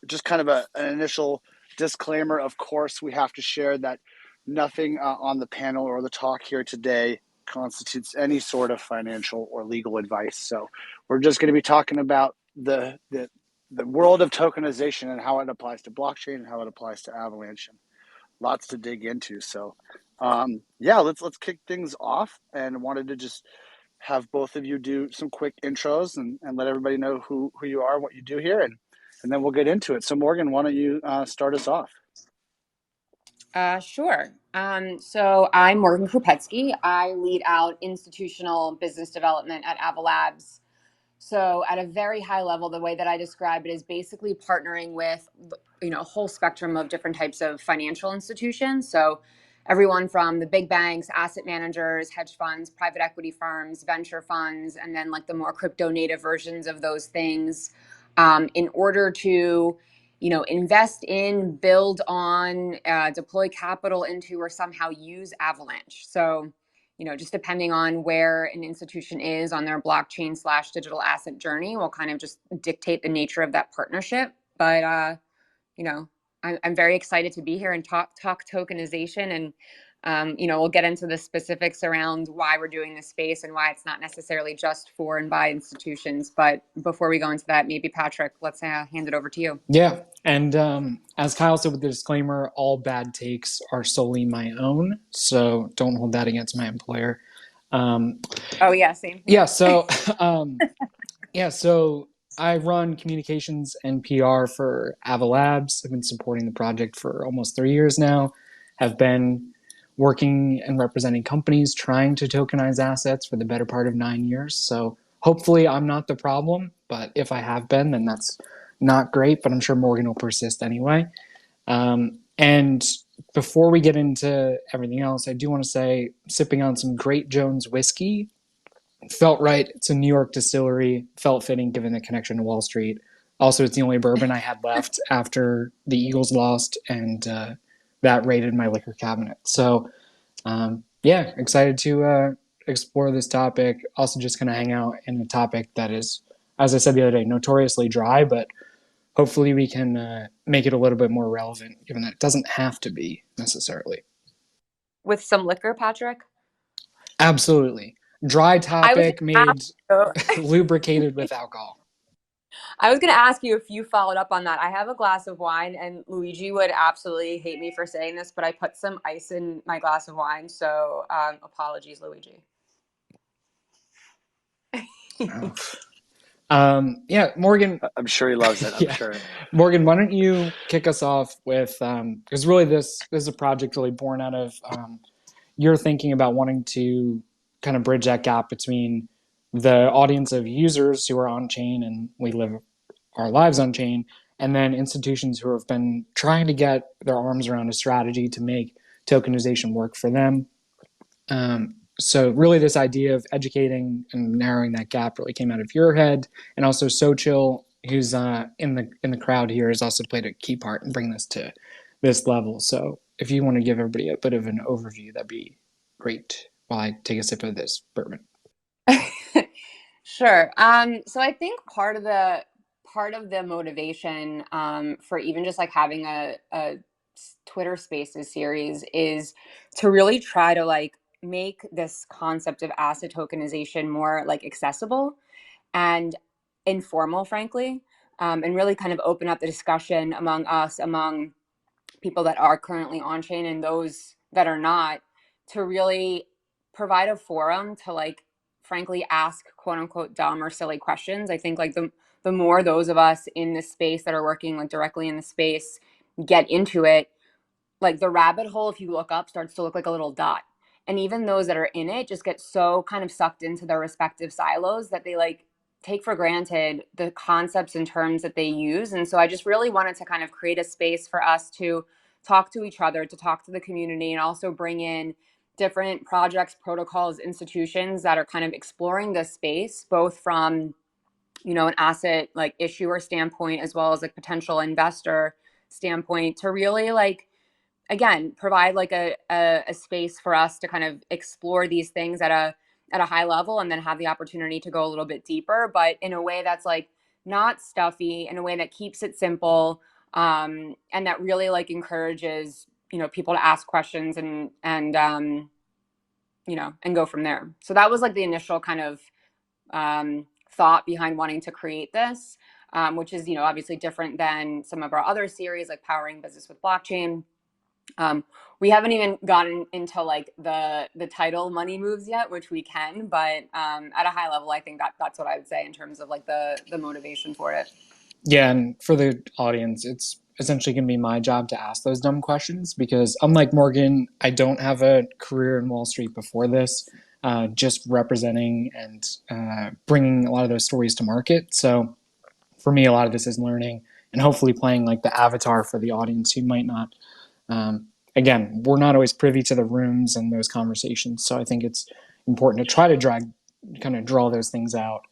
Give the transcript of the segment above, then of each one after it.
Just kind of an initial disclaimer. Of course, we have to share that nothing on the panel or the talk here today constitutes any sort of financial or legal advice. So we're just going to be talking about the world of tokenization and how it applies to blockchain and how it applies to Avalanche. And lots to dig into. So yeah, let's kick things off. And wanted to just have both of you do some quick intros and let everybody know who you are, what you do here, and then we'll get into it. So Morgan, why don't you start us off? Sure. So I'm Morgan Krupetsky. I lead out institutional business development at Avalabs. So at a very high level, the way that I describe it is basically partnering with, a whole spectrum of different types of financial institutions. So everyone from the big banks, asset managers, hedge funds, private equity firms, venture funds, and then like the more crypto native versions of those things, in order to invest in, build on, deploy capital into, or somehow use Avalanche. So just depending on where an institution is on their blockchain/digital asset journey will kind of just dictate the nature of that partnership. But, I'm very excited to be here and talk tokenization. And, we'll get into the specifics around why we're doing this space and why it's not necessarily just for and by institutions. But before we go into that, maybe Patrick, let's hand it over to you. Yeah. And as Kyle said with the disclaimer, all bad takes are solely my own. So don't hold that against my employer. Oh, yeah, same here. Yeah. So, so I run communications and PR for Avalabs. I've been supporting the project for almost 3 years now. Have been working and representing companies trying to tokenize assets for the better part of 9 years. So hopefully I'm not the problem, but if I have been, then that's not great, but I'm sure Morgan will persist anyway. And before we get into everything else, I do want to say, sipping on some Great Jones whiskey felt right. It's a New York distillery, felt fitting given the connection to Wall Street. Also, it's the only bourbon I had left after the Eagles lost, and that raided my liquor cabinet. So, yeah, excited to explore this topic. Also, just going to hang out in a topic that is, as I said the other day, notoriously dry, but hopefully we can make it a little bit more relevant, given that it doesn't have to be necessarily. With some liquor, Patrick? Absolutely. Dry I was topic gonna made ask lubricated with alcohol. I was going to ask you if you followed up on that. I have a glass of wine, and Luigi would absolutely hate me for saying this, but I put some ice in my glass of wine. So apologies, Luigi. Yeah, Morgan. I'm sure he loves it. I'm Yeah, sure. Morgan, why don't you kick us off with because really this is a project really born out of your thinking about wanting to kind of bridge that gap between the audience of users who are on chain and we live our lives on chain, and then institutions who have been trying to get their arms around a strategy to make tokenization work for them. So really this idea of educating and narrowing that gap really came out of your head, and also Sochil, who's in the crowd here, has also played a key part in bringing this to this level. So if you want to give everybody a bit of an overview, that'd be great while I take a sip of this bourbon. Sure. So I think part of the motivation for even just like having a Twitter Spaces series is to really try to like make this concept of asset tokenization more like accessible and informal, frankly, and really kind of open up the discussion among us, among people that are currently on chain and those that are not, to really provide a forum to like frankly ask quote unquote dumb or silly questions. I think like the more those of us in the space that are working like directly in the space get into it, like the rabbit hole, if you look up, starts to look like a little dot. And even those that are in it just get so kind of sucked into their respective silos that they like take for granted the concepts and terms that they use. And so I just really wanted to kind of create a space for us to talk to each other, to talk to the community, and also bring in different projects, protocols, institutions that are kind of exploring this space, both from, an asset like issuer standpoint, as well as like potential investor standpoint, to really like, again, provide like a space for us to kind of explore these things at a high level, and then have the opportunity to go a little bit deeper, but in a way that's like not stuffy, in a way that keeps it simple, and that really like encourages, people to ask questions and go from there. So that was like the initial kind of thought behind wanting to create this, which is, obviously different than some of our other series like Powering Business with Blockchain. We haven't even gotten into like the title Money Moves yet, which we can, but at a high level, I think that's what I would say in terms of like the motivation for it. Yeah, and for the audience, it's essentially going to be my job to ask those dumb questions because, unlike Morgan, I don't have a career in Wall Street before this, just representing and bringing a lot of those stories to market. So for me, a lot of this is learning and hopefully playing like the avatar for the audience who might not. Again, we're not always privy to the rooms and those conversations, so I think it's important to try to kind of draw those things out.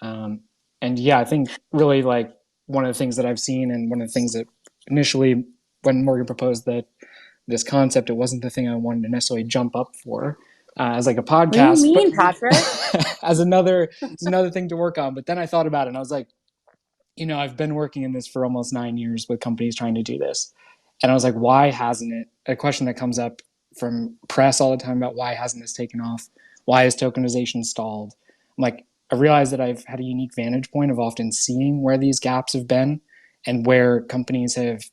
And yeah, I think really like one of the things that I've seen, and one of the things that initially, when Morgan proposed that this concept, it wasn't the thing I wanted to necessarily jump up for as like a What do you podcast, but mean, Patrick? as another thing to work on. But then I thought about it, and I was like, I've been working in this for almost 9 years with companies trying to do this. And I was like, why hasn't it? A question that comes up from press all the time about why hasn't this taken off? Why is tokenization stalled? I'm like, I realized that I've had a unique vantage point of often seeing where these gaps have been and where companies have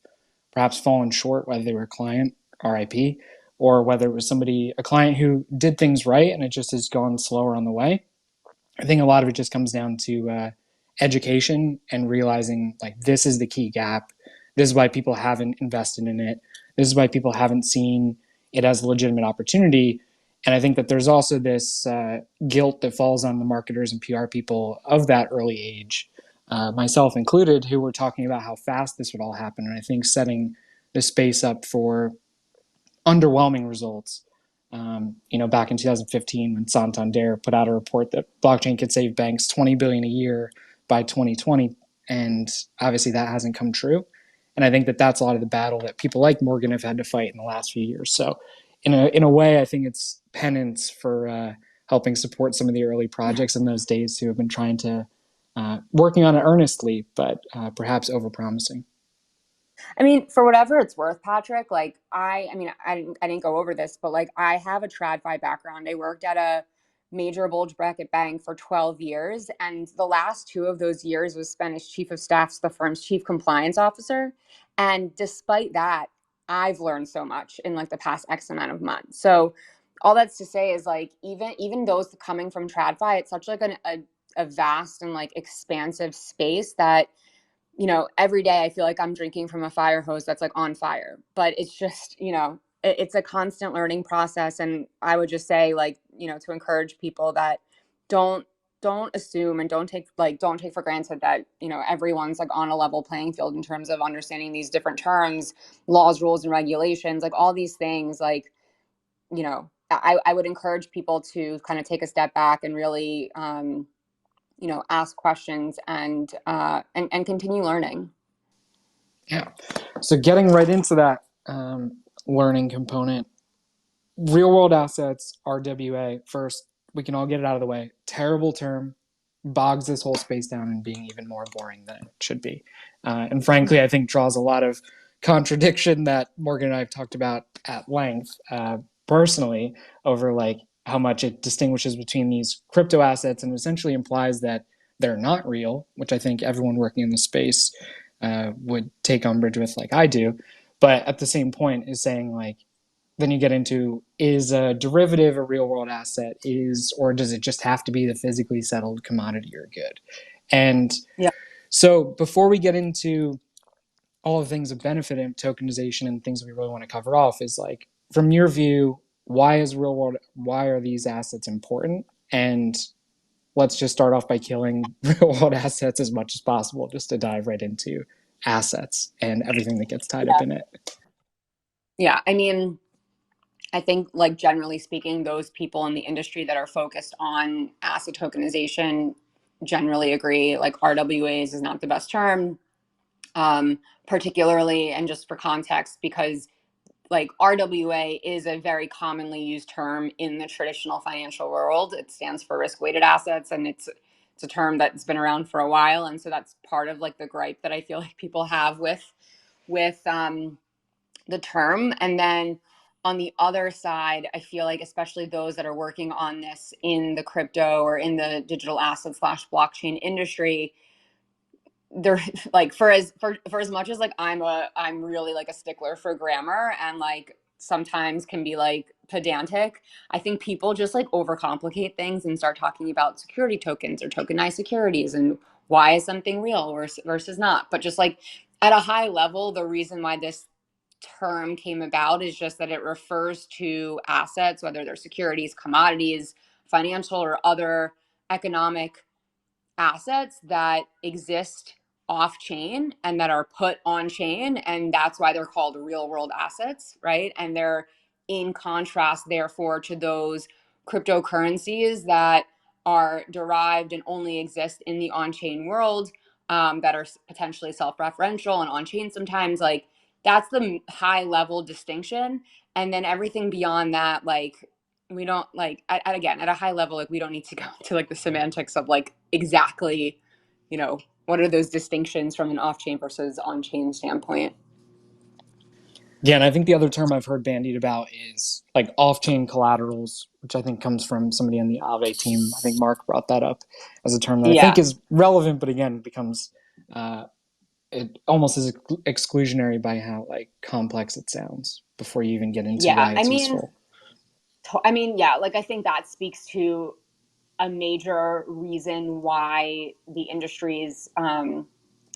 perhaps fallen short, whether they were a client, RIP, or whether it was a client who did things right and it just has gone slower on the way. I think a lot of it just comes down to education and realizing like this is the key gap. This is why people haven't invested in it. This is why people haven't seen it as a legitimate opportunity. And I think that there's also this guilt that falls on the marketers and PR people of that early age, myself included, who were talking about how fast this would all happen. And I think setting the space up for underwhelming results. Back in 2015, when Santander put out a report that blockchain could save banks $20 billion a year by 2020, and obviously that hasn't come true. And I think that that's a lot of the battle that people like Morgan have had to fight in the last few years. So, in a way, I think it's penance for helping support some of the early projects in those days who have been trying to working on it earnestly, but perhaps overpromising. I mean, for whatever it's worth, Patrick, like I didn't go over this, but like I have a TradFi background. I worked at a major bulge bracket bank for 12 years, and the last 2 of those years was spent as chief of staff to the firm's chief compliance officer. And despite that, I've learned so much in like the past X amount of months. So all that's to say is like even those coming from TradFi, it's such like a vast and like expansive space that every day I feel like I'm drinking from a fire hose that's like on fire. But it's just, it's a constant learning process. And I would just say, like, to encourage people that don't don't assume and don't take for granted that everyone's like on a level playing field in terms of understanding these different terms, laws, rules, and regulations, like all these things. Like, I would encourage people to kind of take a step back and really ask questions and continue learning. Yeah. So getting right into that learning component, real world assets, RWA, first, we can all get it out of the way. Terrible term, bogs this whole space down and being even more boring than it should be. And frankly, I think draws a lot of contradiction that Morgan and I have talked about at length personally over like how much it distinguishes between these crypto assets and essentially implies that they're not real, which I think everyone working in the space would take umbrage with, like I do. But at the same point, is saying like, then you get into, is a derivative a real world asset, or does it just have to be the physically settled commodity or good? And Yeah. so before we get into all the things that benefit in tokenization and things we really want to cover off, is like, from your view, why are these assets important? And let's just start off by killing real world assets as much as possible, just to dive right into assets and everything that gets tied up Yeah. in it. Yeah. I mean, I think, like, generally speaking, those people in the industry that are focused on asset tokenization generally agree, like, RWAs is not the best term, particularly, and just for context, because like RWA is a very commonly used term in the traditional financial world. It stands for risk weighted assets, and it's it's a term that's been around for a while, and so that's part of like the gripe that I feel like people have with the term. And then on the other side, I feel like especially those that are working on this in the crypto or in the digital asset slash blockchain industry, they're like for as much as like I'm really like a stickler for grammar and like sometimes can be like pedantic. I think people just like overcomplicate things and start talking about security tokens or tokenized securities and why is something real versus not. But just like at a high level, the reason why this term came about is just that it refers to assets, whether they're securities, commodities, financial or other economic assets that exist off chain and that are put on chain. And that's why they're called real world assets, right? And they're in contrast, therefore, to those cryptocurrencies that are derived and only exist in the on chain world, that are potentially self referential and on chain sometimes. Like, that's the high level distinction. And then everything beyond that, like, we don't like again at a high level, like we don't need to go into like the semantics of like exactly, you know, what are those distinctions from an off-chain versus on-chain standpoint. Yeah, and I think the other term I've heard bandied about is like off-chain collaterals, which I think comes from somebody on the Aave team. I think Mark brought that up as a term that I think Yeah, is relevant, but again becomes it almost is exclusionary by how like complex it sounds before you even get into yeah, why it's useful. yeah, like I think that speaks to a major reason why the industry is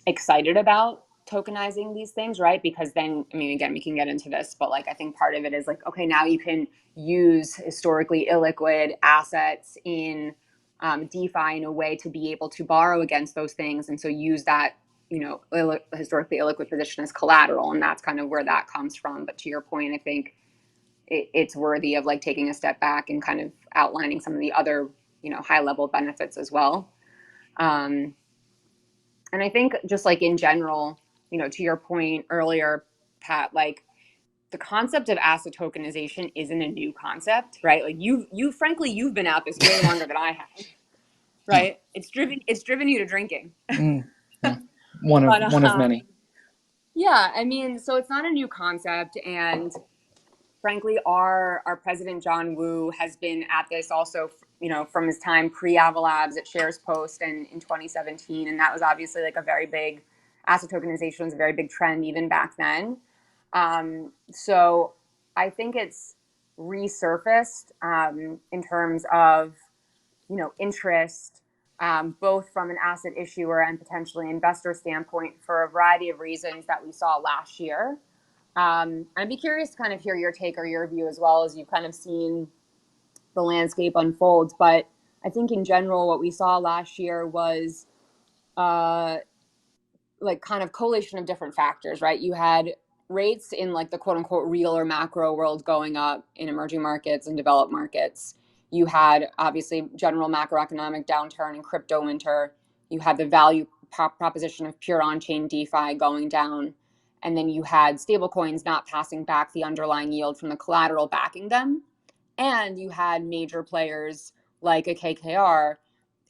excited about tokenizing these things, right? Because then, I mean, again, we can get into this, but like I think part of it is like, okay, now you can use historically illiquid assets in DeFi in a way to be able to borrow against those things, and so use that, you know, historically illiquid position as collateral, and that's kind of where that comes from. But to your point, I think it's worthy of like taking a step back and kind of outlining some of the other, you know, high level benefits as well. Um, and I think just like in general, you know, to your point earlier, Pat, like the concept of asset tokenization isn't a new concept, right? Like you frankly, you've been at this way longer than I have, Yeah. right? It's driven you to drinking. Yeah. One of But one of many. yeah, I mean, so it's not a new concept, and frankly, our president John Woo has been at this also, you know, from his time pre-Avalabs at Shares Post and in 2017, and that was obviously like a very big asset tokenization was a very big trend even back then. So I think it's resurfaced in terms of, you know, interest, both from an asset issuer and potentially investor standpoint for a variety of reasons that we saw last year. I'd be curious to kind of hear your take or your view as well as you've kind of seen the landscape unfold. But I think in general, what we saw last year was uh, like kind of collation of different factors, right? You had rates in like the quote unquote real or macro world going up in emerging markets and developed markets. You had obviously general macroeconomic downturn and crypto winter. You had the value proposition of pure on-chain DeFi going down. And then you had stablecoins not passing back the underlying yield from the collateral backing them. And you had major players like a KKR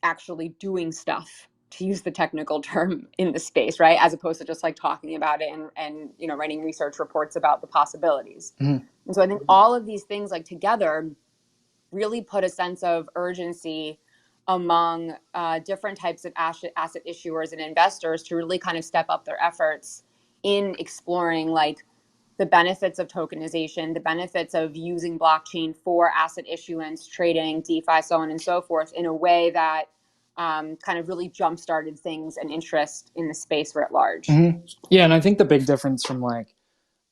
actually doing stuff, to use the technical term, in the space, right? As opposed to just like talking about it and you know, writing research reports about the possibilities. Mm-hmm. And so I think all of these things like together really put a sense of urgency among different types of asset issuers and investors to really kind of step up their efforts in exploring like the benefits of tokenization, the benefits of using blockchain for asset issuance, trading, DeFi, so on and so forth, in a way that kind of really jump started things and interest in the space writ large. Mm-hmm. Yeah, and I think the big difference from like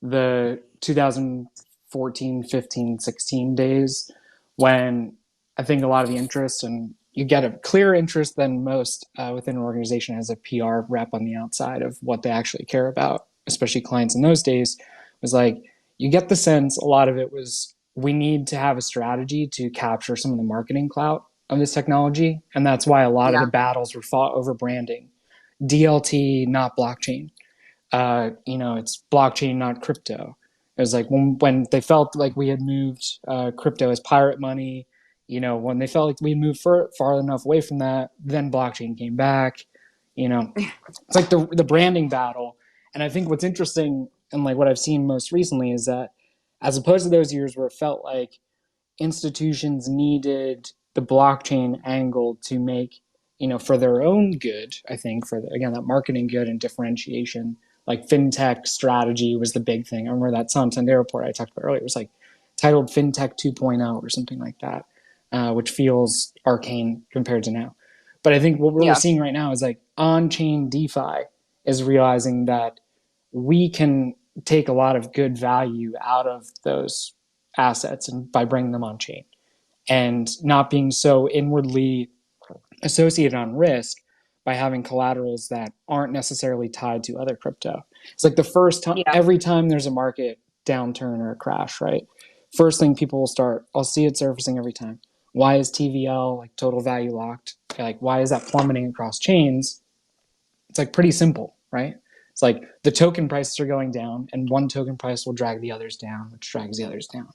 the 2014, 15, 16 days when I think a lot of the interest and you get a clearer interest than most within an organization has a PR rep on the outside of what they actually care about, especially clients in those days, was like you get the sense a lot of it was we need to have a strategy to capture some of the marketing clout of this technology. And that's why a lot of the Yeah. battles were fought over branding. DLT, not blockchain. It's blockchain, not crypto. It was like when they felt like we had moved crypto as pirate money, when they felt like we moved far enough away from that, then blockchain came back. It's like the branding battle. And I think what's interesting and like what I've seen most recently is that as opposed to those years where it felt like institutions needed the blockchain angle to make, for their own good, I think again, that marketing good and differentiation, like fintech strategy was the big thing. I remember that Santander report I talked about earlier. It was like titled FinTech 2.0 or something like that, which feels arcane compared to now. But I think what we're Yeah. seeing right now is like on-chain DeFi is realizing that we can take a lot of good value out of those assets and by bringing them on chain and not being so inwardly associated on risk by having collaterals that aren't necessarily tied to other crypto. It's like the first time, Yeah. every time there's a market downturn or a crash, right? First thing people will start, I'll see it surfacing every time. Why is TVL, like total value locked? Like, why is that plummeting across chains? It's like pretty simple, right? It's like the token prices are going down and one token price will drag the others down, which drags the others down.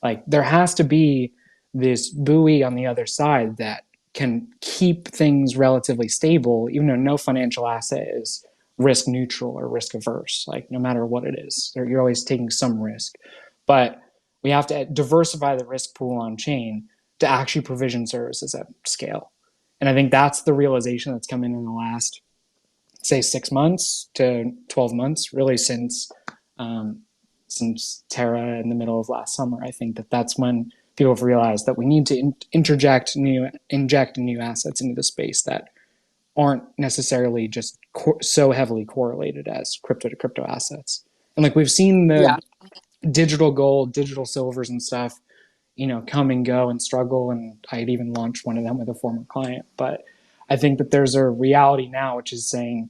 Like there has to be this buoy on the other side that can keep things relatively stable, even though no financial asset is risk neutral or risk averse. Like no matter what it is, you're always taking some risk. But we have to diversify the risk pool on chain to actually provision services at scale. And I think that's the realization that's come in the last, say, 6 months to 12 months, really since Terra in the middle of last summer. I think that's when people have realized that we need to inject new assets into the space that aren't necessarily just so heavily correlated as crypto to crypto assets. And like we've seen the Yeah. digital gold, digital silvers and stuff, come and go and struggle. And I had even launched one of them with a former client. But I think that there's a reality now, which is saying,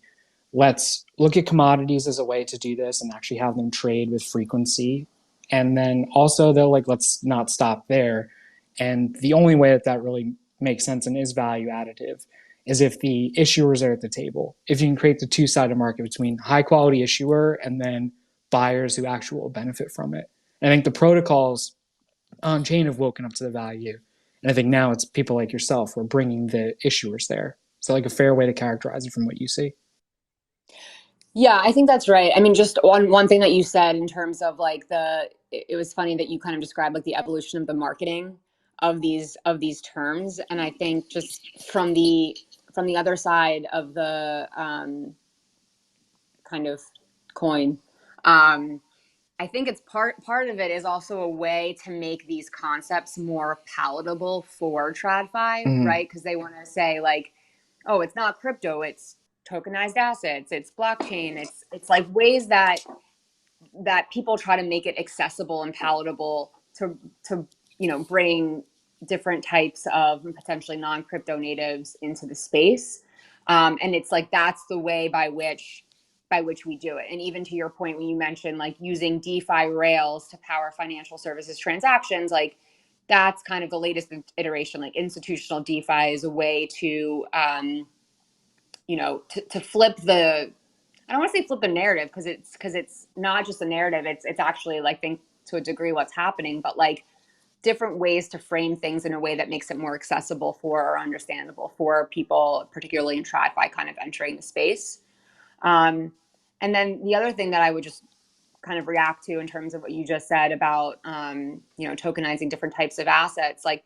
let's look at commodities as a way to do this and actually have them trade with frequency. And then also, though, like, let's not stop there. And the only way that really makes sense and is value additive is if the issuers are at the table. If you can create the two-sided market between high quality issuer and then buyers who actually will benefit from it. And I think the protocols on chain have woken up to the value. And I think now it's people like yourself who are bringing the issuers there. So, like, a fair way to characterize it from what you see. Yeah, I think that's right. I mean, just one thing that you said in terms of like it was funny that you kind of described like the evolution of the marketing of these terms, and I think just from the other side of the kind of coin, I think it's part of it is also a way to make these concepts more palatable for TradFi, Mm-hmm. right? Because they want to say like, oh, it's not crypto, it's tokenized assets, it's blockchain, it's like ways that people try to make it accessible and palatable to bring different types of potentially non-crypto natives into the space, and it's like that's the way by which we do it. And even to your point when you mentioned like using DeFi rails to power financial services transactions, like that's kind of the latest iteration. Like institutional DeFi is a way to to flip the, I don't want to say flip the narrative because it's not just a narrative. It's actually like think to a degree what's happening, but like different ways to frame things in a way that makes it more accessible for or understandable for people, particularly in TradFi, kind of entering the space. Um, and then the other thing that I would just kind of react to in terms of what you just said about tokenizing different types of assets, like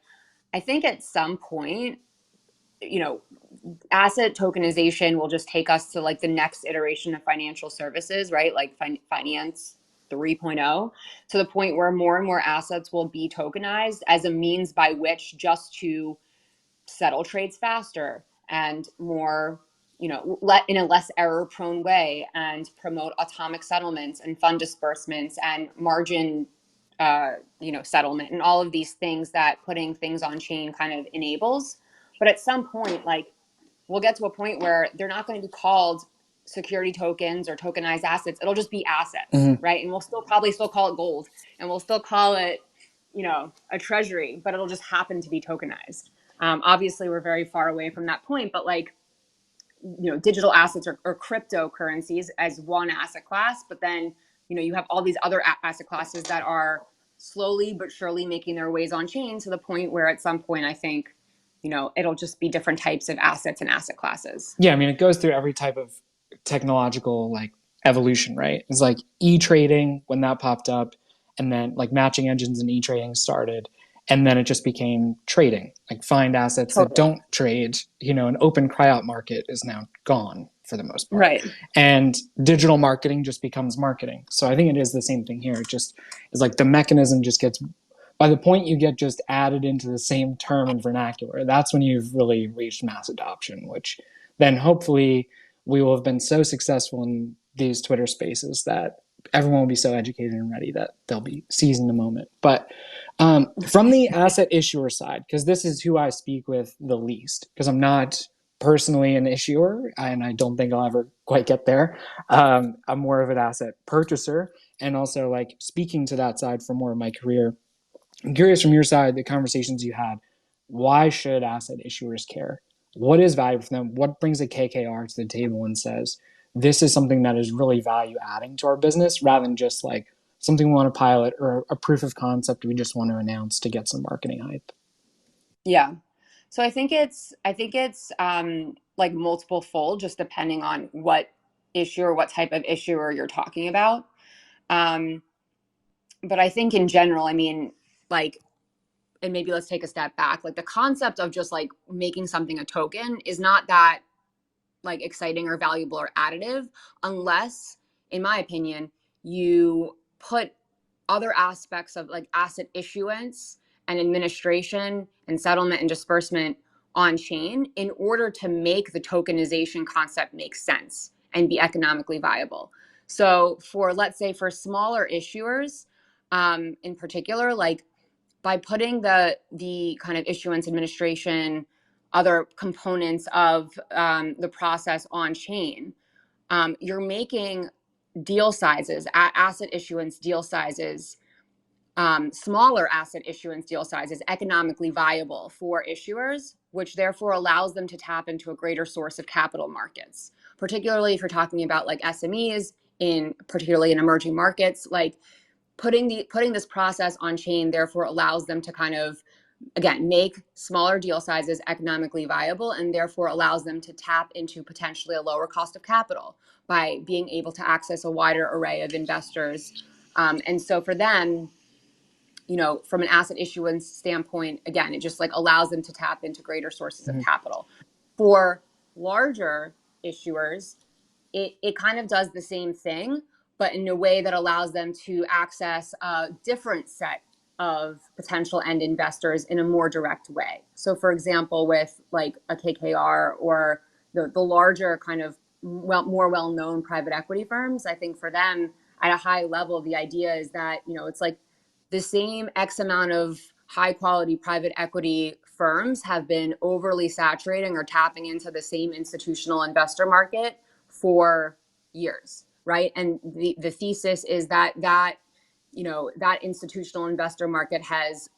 I think at some point, you know, asset tokenization will just take us to like the next iteration of financial services, right? Like finance 3.0, to the point where more and more assets will be tokenized as a means by which just to settle trades faster and more, let in a less error prone way and promote atomic settlements and fund disbursements and margin settlement and all of these things that putting things on chain kind of enables. But at some point, like we'll get to a point where they're not going to be called security tokens or tokenized assets. It'll just be assets, Mm-hmm. right? And we'll probably still call it gold, and we'll still call it, a treasury, but it'll just happen to be tokenized. Obviously, we're very far away from that point, but like, digital assets or cryptocurrencies as one asset class, but then, you have all these other asset classes that are slowly but surely making their ways on chain to the point where at some point I think, it'll just be different types of assets and asset classes. Yeah, I mean, it goes through every type of technological like evolution, right? It's like e-trading when that popped up, and then like matching engines and e-trading started, and then it just became trading, like find assets that Totally. don't trade. An open cryout market is now gone for the most part, Right. and digital marketing just becomes marketing. So I think it is the same thing here. It just is like the mechanism just gets, by the point you get just added into the same term and vernacular, that's when you've really reached mass adoption, which then hopefully we will have been so successful in these Twitter spaces that everyone will be so educated and ready that they'll be seizing the moment. But from the asset issuer side, because this is who I speak with the least, because I'm not personally an issuer, and I don't think I'll ever quite get there. I'm more of an asset purchaser, and also like speaking to that side for more of my career. I'm curious from your side, the conversations you had, why should asset issuers care? What is value for them? What brings a KKR to the table and says, this is something that is really value adding to our business rather than just like something we want to pilot or a proof of concept we just want to announce to get some marketing hype? Yeah. So I think it's like multiple fold, just depending on what issue or what type of issuer you're talking about. Um, but I think in general, I mean, like, and maybe let's take a step back. Like the concept of just like making something a token is not that like exciting or valuable or additive unless, in my opinion, you put other aspects of like asset issuance and administration and settlement and disbursement on chain in order to make the tokenization concept make sense and be economically viable. So for, let's say, for smaller issuers, in particular, like by putting the kind of issuance administration, other components of the process on chain, you're making deal sizes, asset issuance deal sizes, smaller asset issuance deal sizes economically viable for issuers, which therefore allows them to tap into a greater source of capital markets, particularly if you're talking about like SMEs in particularly in emerging markets. Like putting this process on chain therefore allows them to kind of, again, make smaller deal sizes economically viable, and therefore allows them to tap into potentially a lower cost of capital by being able to access a wider array of investors. And so for them, from an asset issuance standpoint, again, it just like allows them to tap into greater sources of Mm-hmm. capital. For larger issuers, it kind of does the same thing, but in a way that allows them to access a different set of potential end investors in a more direct way. So, for example, with like a KKR or the larger kind of more well-known private equity firms, I think for them at a high level, the idea is that, it's like the same X amount of high quality private equity firms have been overly saturating or tapping into the same institutional investor market for years, right? And the thesis is that institutional investor market has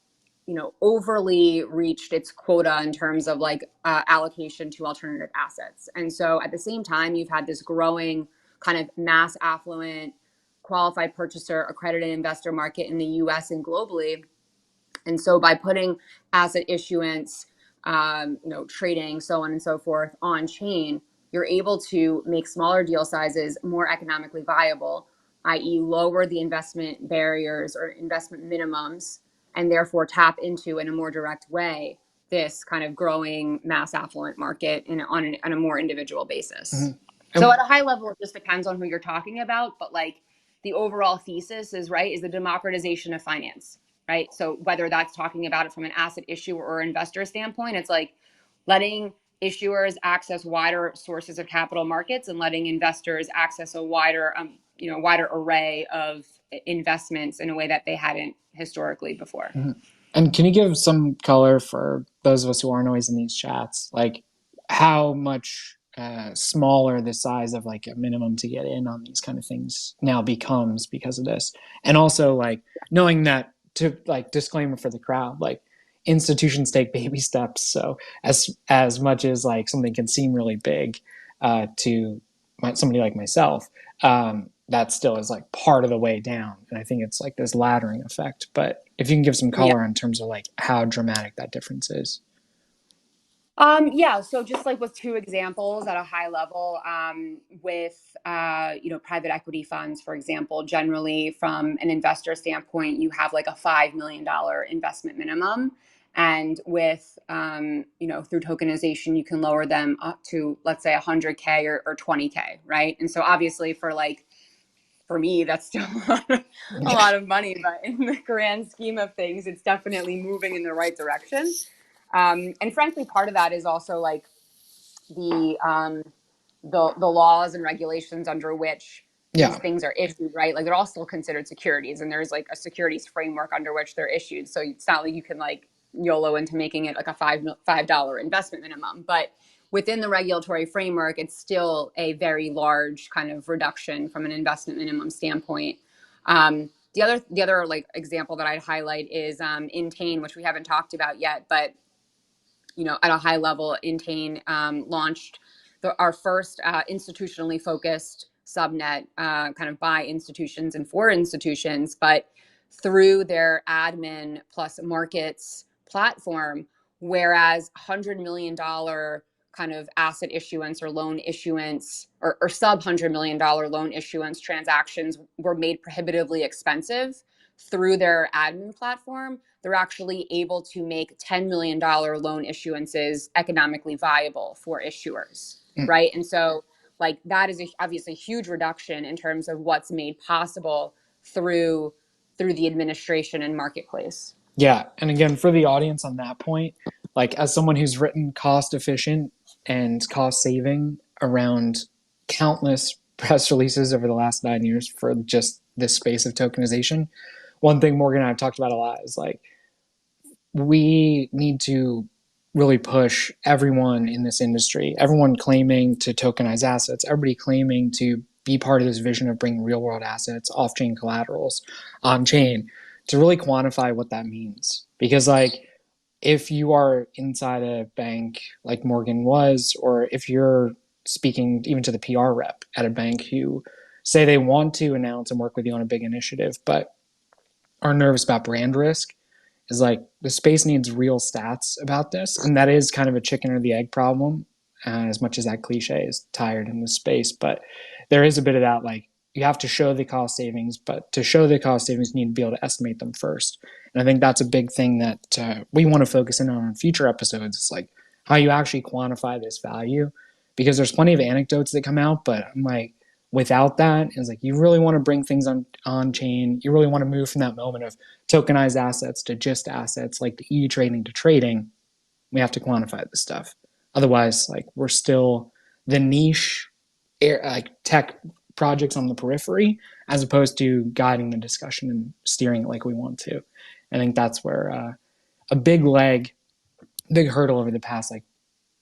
overly reached its quota in terms of like allocation to alternative assets. And so at the same time, you've had this growing kind of mass affluent qualified purchaser accredited investor market in the US and globally. And so by putting asset issuance, trading, so on and so forth on chain, you're able to make smaller deal sizes more economically viable, i.e., lower the investment barriers or investment minimums, and therefore tap into, in a more direct way, this kind of growing mass affluent market on a more individual basis. Mm-hmm. So at a high level, it just depends on who you're talking about, but like the overall thesis is right, is the democratization of finance, right? So whether that's talking about it from an asset issuer or investor standpoint, it's like letting issuers access wider sources of capital markets and letting investors access a wider array of investments in a way that they hadn't historically before. Mm-hmm. And can you give some color for those of us who aren't always in these chats, like how much smaller the size of like a minimum to get in on these kind of things now becomes because of this? And also like knowing that, to like disclaimer for the crowd, like institutions take baby steps. So as much as like something can seem really big to somebody like myself, that still is like part of the way down. And I think it's like this laddering effect. But if you can give some Yeah. color in terms of like how dramatic that difference is. Yeah, so just like with two examples at a high level, with private equity funds, for example, generally from an investor standpoint, you have like a $5 million investment minimum, and with through tokenization, you can lower them up to, let's say, 100K or 20K, right? And so obviously for me, that's still a lot of money, but in the grand scheme of things, it's definitely moving in the right direction. And frankly, part of that is also like the um, the laws and regulations under which these Yeah. things are issued, right? Like they're all still considered securities, and there's like a securities framework under which they're issued. So it's not like you can like YOLO into making it like a $5 investment minimum, but within the regulatory framework, it's still a very large kind of reduction from an investment minimum standpoint. The other like example that I'd highlight is Intane, which we haven't talked about yet, but at a high level, Intane launched our first institutionally focused subnet, kind of by institutions and for institutions, but through their admin plus markets platform, whereas $100 million kind of asset issuance or loan issuance or sub $100 million loan issuance transactions were made prohibitively expensive through their admin platform. They're actually able to make $10 million loan issuances economically viable for issuers, right? And so, like, that is obviously a huge reduction in terms of what's made possible through the administration and marketplace. Yeah. And again, for the audience on that point, like as someone who's written cost efficient and cost saving around countless press releases over the last 9 years for just this space of tokenization, one thing Morgan and I have talked about a lot is like we need to really push everyone in this industry, everyone claiming to tokenize assets, everybody claiming to be part of this vision of bringing real world assets, off chain collaterals on chain, to really quantify what that means. Because, like, if you are inside a bank like Morgan was, or if you're speaking even to the PR rep at a bank who say they want to announce and work with you on a big initiative, but are nervous about brand risk, is like the space needs real stats about this. And that is kind of a chicken or the egg problem, as much as that cliche is tired in the space. But there is a bit of that, like, you have to show the cost savings, but to show the cost savings, you need to be able to estimate them first. And I think that's a big thing that we want to focus in on future episodes. It's like how you actually quantify this value, because there's plenty of anecdotes that come out, but I'm like, without that, it's like you really want to bring things on chain. You really want to move from that moment of tokenized assets to just assets, like the e-trading to trading. We have to quantify this stuff. Otherwise, like, we're still the niche like tech projects on the periphery, as opposed to guiding the discussion and steering it like we want to. I think that's where a big hurdle over the past, like,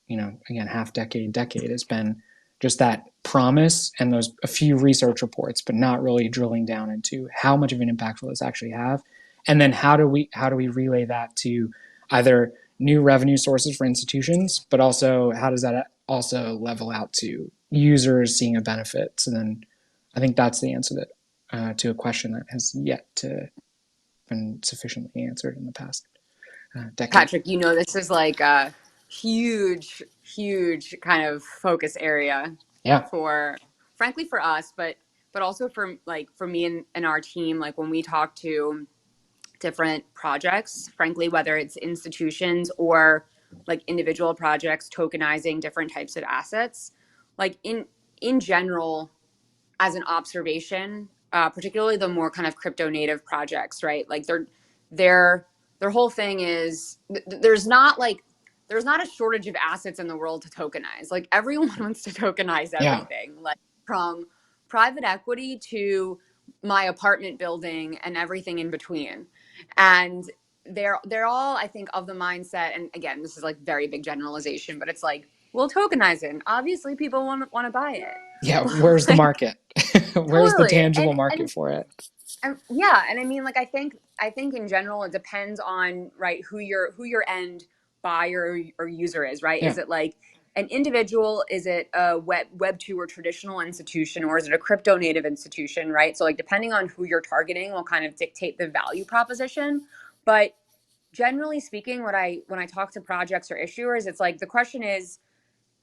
again, half decade has been just that promise and those a few research reports, but not really drilling down into how much of an impact will this actually have, and then how do we relay that to either new revenue sources for institutions, but also how does that also level out to users seeing a benefit? And then I think that's the answer that to a question that has yet to been sufficiently answered in the past decade. Patrick, this is like a huge kind of focus area Yeah. for, frankly, for us, but also for me and our team. Like when we talk to different projects, frankly, whether it's institutions or like individual projects tokenizing different types of assets, like in general, as an observation, particularly the more kind of crypto native projects, right? Like their whole thing is there's not a shortage of assets in the world to tokenize. Like everyone wants to tokenize Yeah. everything, like from private equity to my apartment building and everything in between. And they're all, I think, of the mindset. And again, this is like very big generalization, but it's like, we'll tokenize it. And obviously, people want to buy it. Yeah. Where's the Like, market? Where's the totally. tangible market for it? And yeah, and I mean, like, I think in general it depends on, right, who your end buyer or user is, right? Yeah. Is it like an individual? Is it a web 2 or traditional institution, or is it a crypto native institution, right? So like depending on who you're targeting will kind of dictate the value proposition. But generally speaking, when I talk to projects or issuers, it's like the question is,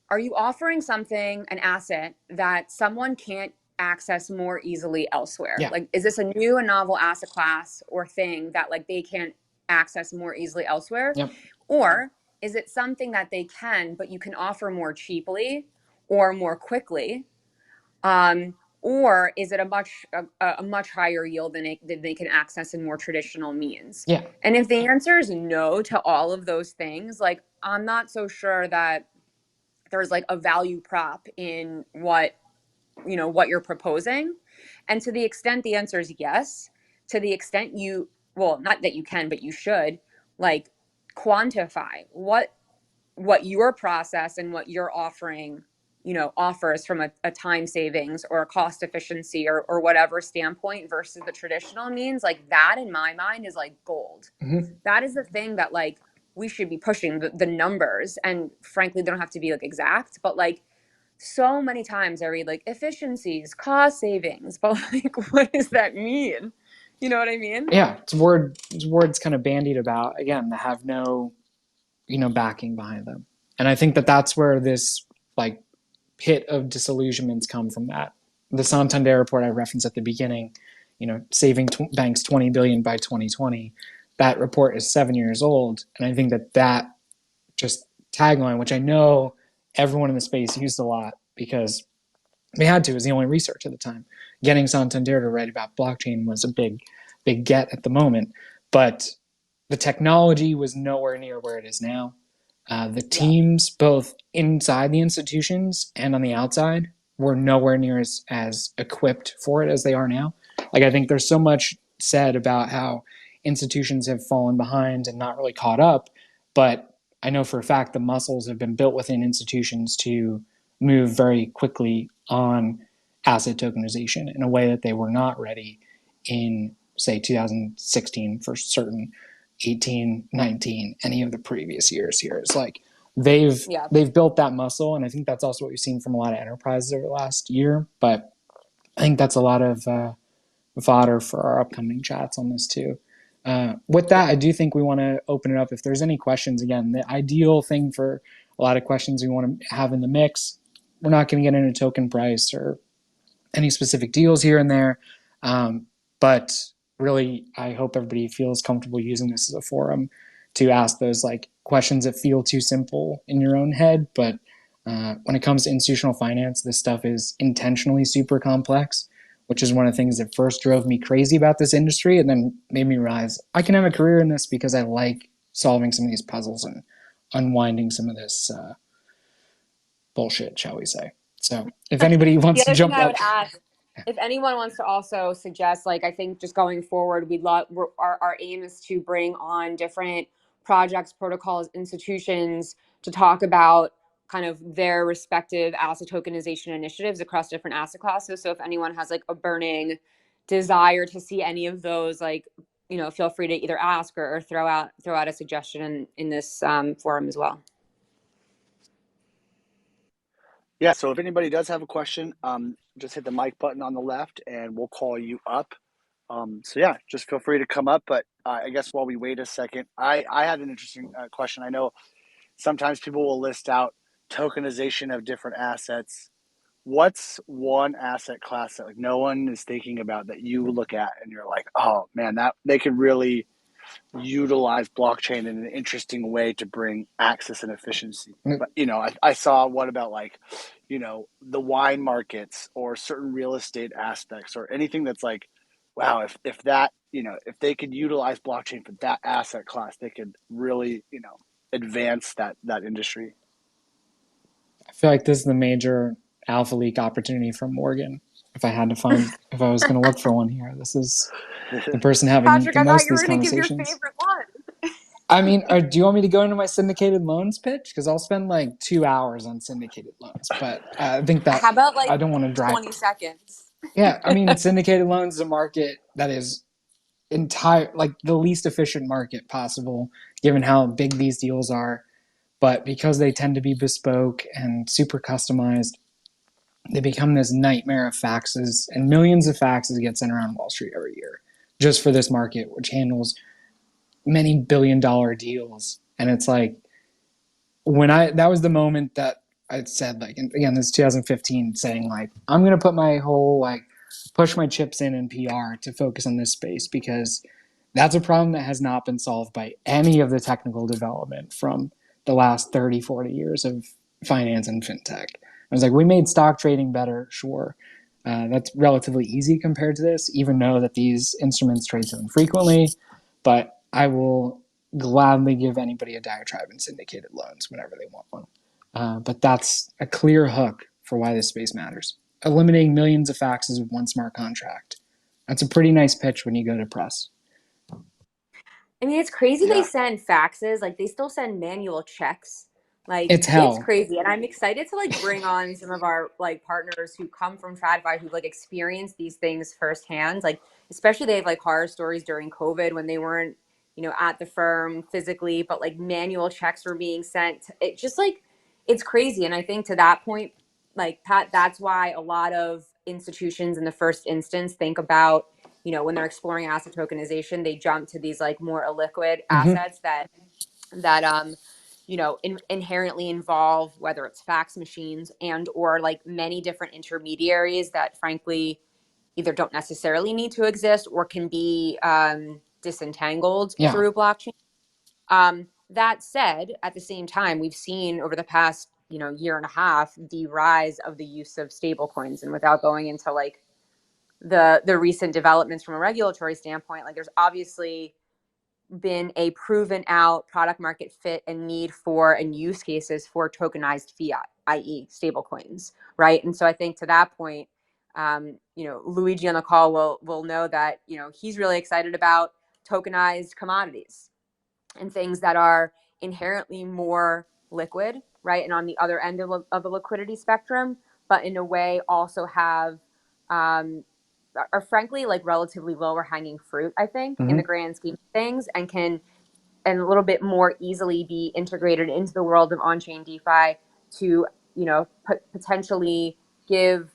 are you offering something, an asset that someone can't access more easily elsewhere? Yeah. Like, is this a new and novel asset class or thing that like they can't access more easily elsewhere? Yep. Or is it something that they can, but you can offer more cheaply or more quickly? Or is it a much higher yield than they can access in more traditional means? Yeah. And if the answer is no to all of those things, like I'm not so sure that there's like a value prop in what you're proposing. And to the extent the answer is yes, to the extent you, well, not that you can, but you should, like, quantify what your process and what you're offering, offers from a time savings or a cost efficiency or whatever standpoint versus the traditional means. Like that in my mind is like gold. Mm-hmm. That is the thing that like we should be pushing the numbers. And frankly, they don't have to be like exact, but like so many times I read like efficiencies, cost savings, but like what does that mean? You know what I mean? Yeah, it's words kind of bandied about, again, that have no, backing behind them. And I think that that's where this like pit of disillusionments come from. That the Santander report I referenced at the beginning, saving banks 20 billion by 2020, that report is 7 years old. And I think that that just tagline, which I know everyone in the space used a lot because they had to, it was the only research at the time. Getting Santander to write about blockchain was a big get at the moment, but the technology was nowhere near where it is now. The teams, both inside the institutions and on the outside, were nowhere near as equipped for it as they are now. Like, I think there's so much said about how institutions have fallen behind and not really caught up, but I know for a fact the muscles have been built within institutions to move very quickly on asset tokenization in a way that they were not ready in, say, 2016 for certain, 18, 19, any of the previous years here. It's like they've built that muscle, and I think that's also what we've seen from a lot of enterprises over the last year. But I think that's a lot of fodder for our upcoming chats on this too. With that, I do think we want to open it up. If there's any questions, again, the ideal thing for a lot of questions we want to have in the mix, we're not going to get into token price or any specific deals here and there. But really, I hope everybody feels comfortable using this as a forum to ask those like questions that feel too simple in your own head. But when it comes to institutional finance, this stuff is intentionally super complex, which is one of the things that first drove me crazy about this industry and then made me realize I can have a career in this because I like solving some of these puzzles and unwinding some of this bullshit, shall we say. So if anybody wants The to other thing jump I up. would ask, if anyone wants to also suggest, like I think just going forward, we'd love our aim is to bring on different projects, protocols, institutions to talk about kind of their respective asset tokenization initiatives across different asset classes. So if anyone has like a burning desire to see any of those, like feel free to either ask or throw out a suggestion in this forum as well. Yeah, so if anybody does have a question, just hit the mic button on the left and we'll call you up. So yeah, just feel free to come up. But I guess while we wait a second, I had an interesting question. I know sometimes people will list out tokenization of different assets. What's one asset class that like no one is thinking about that you look at and you're like, oh man, that they could really utilize blockchain in an interesting way to bring access and efficiency. But I saw what about like, the wine markets or certain real estate aspects or anything that's like, wow, if that, if they could utilize blockchain for that asset class, they could really, advance that industry. I feel like this is the major alpha leak opportunity for Morgan. If I was going to look for one here, this is the person having Patrick, the I thought most you of were these going to give your conversations. favorite one. I mean, do you want me to go into my syndicated loans pitch? Because I'll spend like 2 hours on syndicated loans, but I think that How about I like don't want to drive. 20 seconds? Yeah, I mean, syndicated loans is a market that is like the least efficient market possible, given how big these deals are. But because they tend to be bespoke and super customized, they become this nightmare of faxes, and millions of faxes get sent around Wall Street every year just for this market, which handles many billion-dollar deals. And it's like, that was the moment that I said, like, and again, this is 2015, saying like, I'm gonna put my whole, like, push my chips in PR to focus on this space, because that's a problem that has not been solved by any of the technical development from the last 30, 40 years of finance and fintech. I was like, we made stock trading better, sure. That's relatively easy compared to this, even though that these instruments trade so infrequently. But I will gladly give anybody a diatribe in syndicated loans whenever they want one. But that's a clear hook for why this space matters. Eliminating millions of faxes with one smart contract. That's a pretty nice pitch when you go to press. I mean, it's crazy they Yeah. send faxes. Like, they still send manual checks. Like, It's it's hell. crazy. And I'm excited to, like, bring on some of our, like, partners who come from TradFi who've, like, experienced these things firsthand. Like, especially they have, like, horror stories during COVID when they weren't, at the firm physically, but, like, manual checks were being sent. It just, like, it's crazy. And I think to that point, like, Pat, that's why a lot of institutions in the first instance think about, when they're exploring asset tokenization, they jump to these like more illiquid Mm-hmm. assets that inherently involve whether it's fax machines and or like many different intermediaries that frankly either don't necessarily need to exist or can be disentangled Yeah. through blockchain. That said, at the same time, we've seen over the past year and a half the rise of the use of stablecoins, and without going into like the recent developments from a regulatory standpoint, like there's obviously been a proven out product market fit and need for and use cases for tokenized fiat, i.e. stablecoins, right? And so I think to that point, Luigi on the call will know that, he's really excited about tokenized commodities and things that are inherently more liquid, right? And on the other end of the liquidity spectrum, but in a way also have um, are frankly like relatively lower hanging fruit, I think, in Mm-hmm. the grand scheme of things, and a little bit more easily be integrated into the world of on-chain DeFi to, potentially give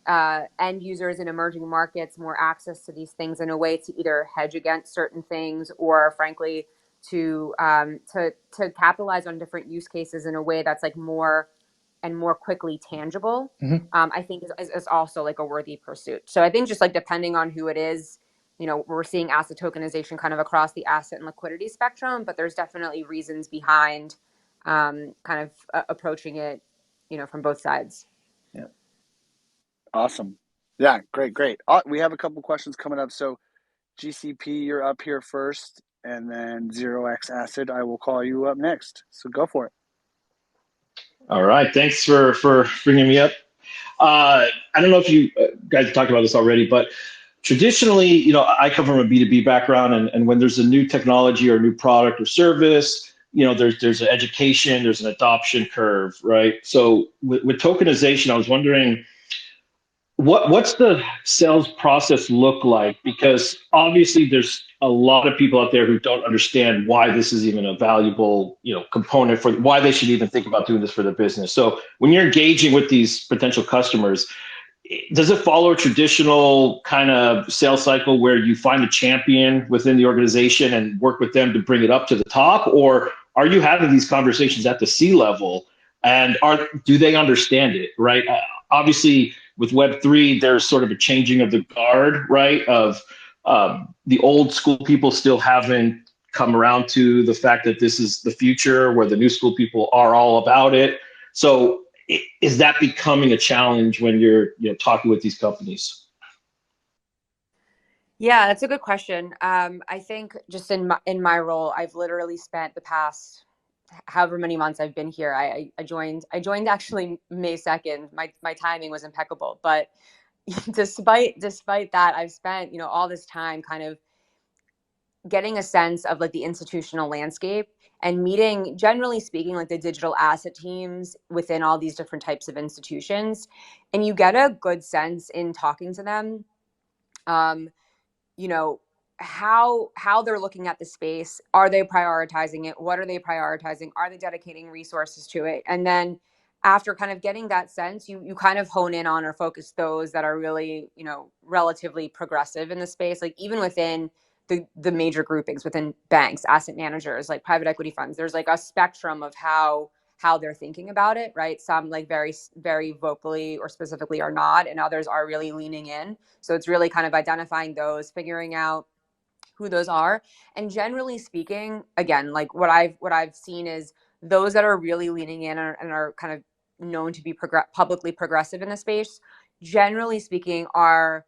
end users in emerging markets more access to these things in a way to either hedge against certain things or frankly to capitalize on different use cases in a way that's like more and more quickly tangible. Mm-hmm. I think is also like a worthy pursuit. So I think just like depending on who it is, we're seeing asset tokenization kind of across the asset and liquidity spectrum, but there's definitely reasons behind kind of approaching it, from both sides. Yeah. Awesome. Yeah, great, great. We have a couple questions coming up. So GCP, you're up here first, and then 0x Acid, I will call you up next. So go for it. All right, thanks for bringing me up. I don't know if you guys talked about this already, but traditionally, I come from a B2B background, and when there's a new technology or a new product or service, there's an education, there's an adoption curve, right? So with tokenization, I was wondering, what's the sales process look like? Because obviously there's a lot of people out there who don't understand why this is even a valuable, component for why they should even think about doing this for their business. So when you're engaging with these potential customers, does it follow a traditional kind of sales cycle where you find a champion within the organization and work with them to bring it up to the top? Or are you having these conversations at the C level, and do they understand it, right? Obviously, with Web3, there's sort of a changing of the guard, right? Of the old school people still haven't come around to the fact that this is the future, where the new school people are all about it. So is that becoming a challenge when you're talking with these companies? Yeah, that's a good question. I think just in my role, I've literally spent the past however many months I've been here. I joined actually May 2nd. My timing was impeccable, but despite that, I've spent all this time kind of getting a sense of like the institutional landscape and meeting, generally speaking, like the digital asset teams within all these different types of institutions, and you get a good sense in talking to them. Um, you know, how they're looking at the space. Are they prioritizing it? What are they prioritizing? Are they dedicating resources to it? And then after kind of getting that sense, you kind of hone in on or focus those that are really, relatively progressive in the space. Like even within the major groupings, within banks, asset managers, like private equity funds, there's like a spectrum of how they're thinking about it, right? Some like very, very vocally or specifically are not, and others are really leaning in. So it's really kind of identifying those, figuring out who those are. And generally speaking, again, like what I've seen is those that are really leaning in and are kind of known to be publicly progressive in the space, generally speaking, are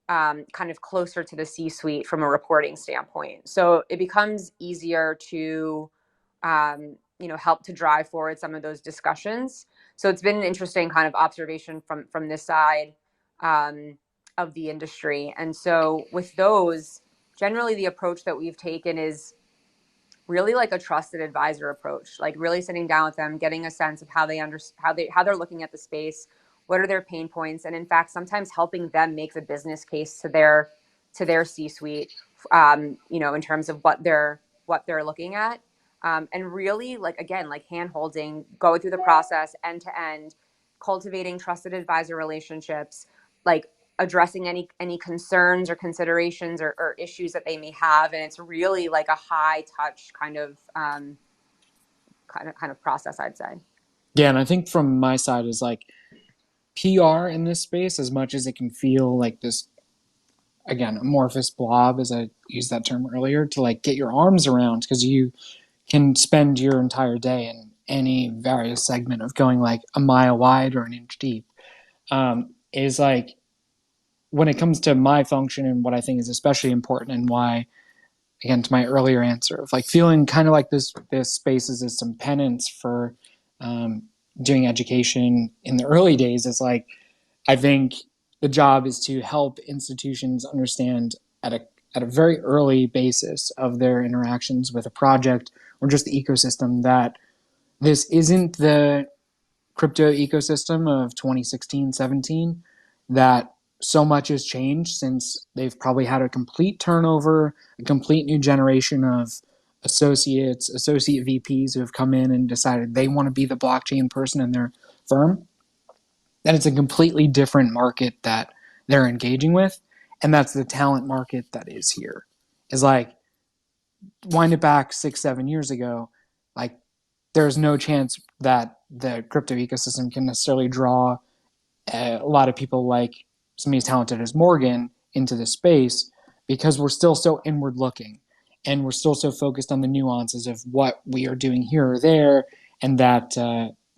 kind of closer to the C-suite from a reporting standpoint. So it becomes easier to help to drive forward some of those discussions. So it's been an interesting kind of observation from this side of the industry. And so with those, generally the approach that we've taken is really like a trusted advisor approach, like really sitting down with them, getting a sense of how they're looking at the space, what are their pain points, and in fact sometimes helping them make the business case to their C-suite, in terms of what they're looking at, and really like again like hand holding, going through the process end to end, cultivating trusted advisor relationships, like addressing any concerns or considerations or issues that they may have. And it's really like a high touch kind of process, I'd say. Yeah, and I think from my side is like PR in this space, as much as it can feel like this, again, amorphous blob, as I used that term earlier, to like get your arms around, because you can spend your entire day in any various segment of going like a mile wide or an inch deep, is like when it comes to my function and what I think is especially important, and why, again, to my earlier answer of like feeling kind of like this space is some penance for doing education in the early days, is like I think the job is to help institutions understand at a very early basis of their interactions with a project or just the ecosystem that this isn't the crypto ecosystem of 2016, 17, that so much has changed since they've probably had a complete turnover, a complete new generation of associate VPs who have come in and decided they want to be the blockchain person in their firm. That it's a completely different market that they're engaging with. And that's the talent market that is here. Is like, wind it back 6-7 years ago, like there's no chance that the crypto ecosystem can necessarily draw a lot of people like somebody as talented as Morgan into this space, because we're still so inward looking and we're still so focused on the nuances of what we are doing here or there, and that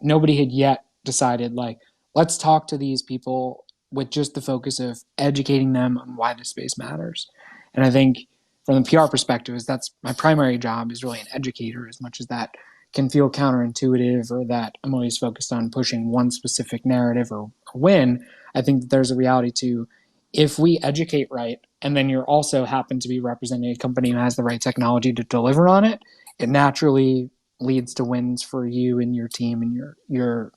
nobody had yet decided like, let's talk to these people with just the focus of educating them on why this space matters. And I think from the PR perspective, is that's my primary job, is really an educator, as much as that can feel counterintuitive or that I'm always focused on pushing one specific narrative or win. I think that there's a reality to, if we educate right, and then you're also happen to be representing a company who has the right technology to deliver on it, it naturally leads to wins for you and your team and your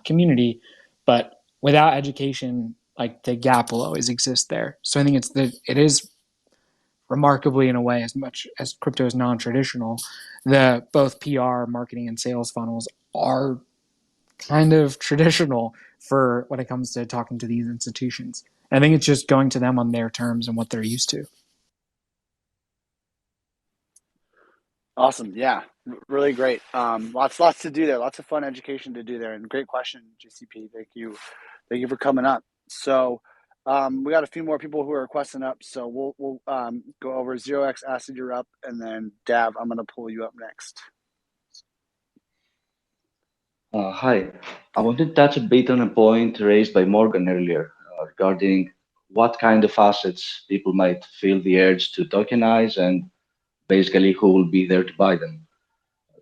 community. But without education, like the gap will always exist there. So I think it is remarkably, in a way, as much as crypto is non-traditional, the both PR, marketing, and sales funnels are kind of traditional for when it comes to talking to these institutions. And I think it's just going to them on their terms and what they're used to. Awesome. Yeah, really great. Lots to do there. Lots of fun education to do there. And great question, GCP. Thank you for coming up. So we got a few more people who are requesting up. So we'll go over 0x Acid, you're up, and then Dav, I'm going to pull you up next. Hi. I wanted to touch a bit on a point raised by Morgan earlier regarding what kind of assets people might feel the urge to tokenize and basically who will be there to buy them.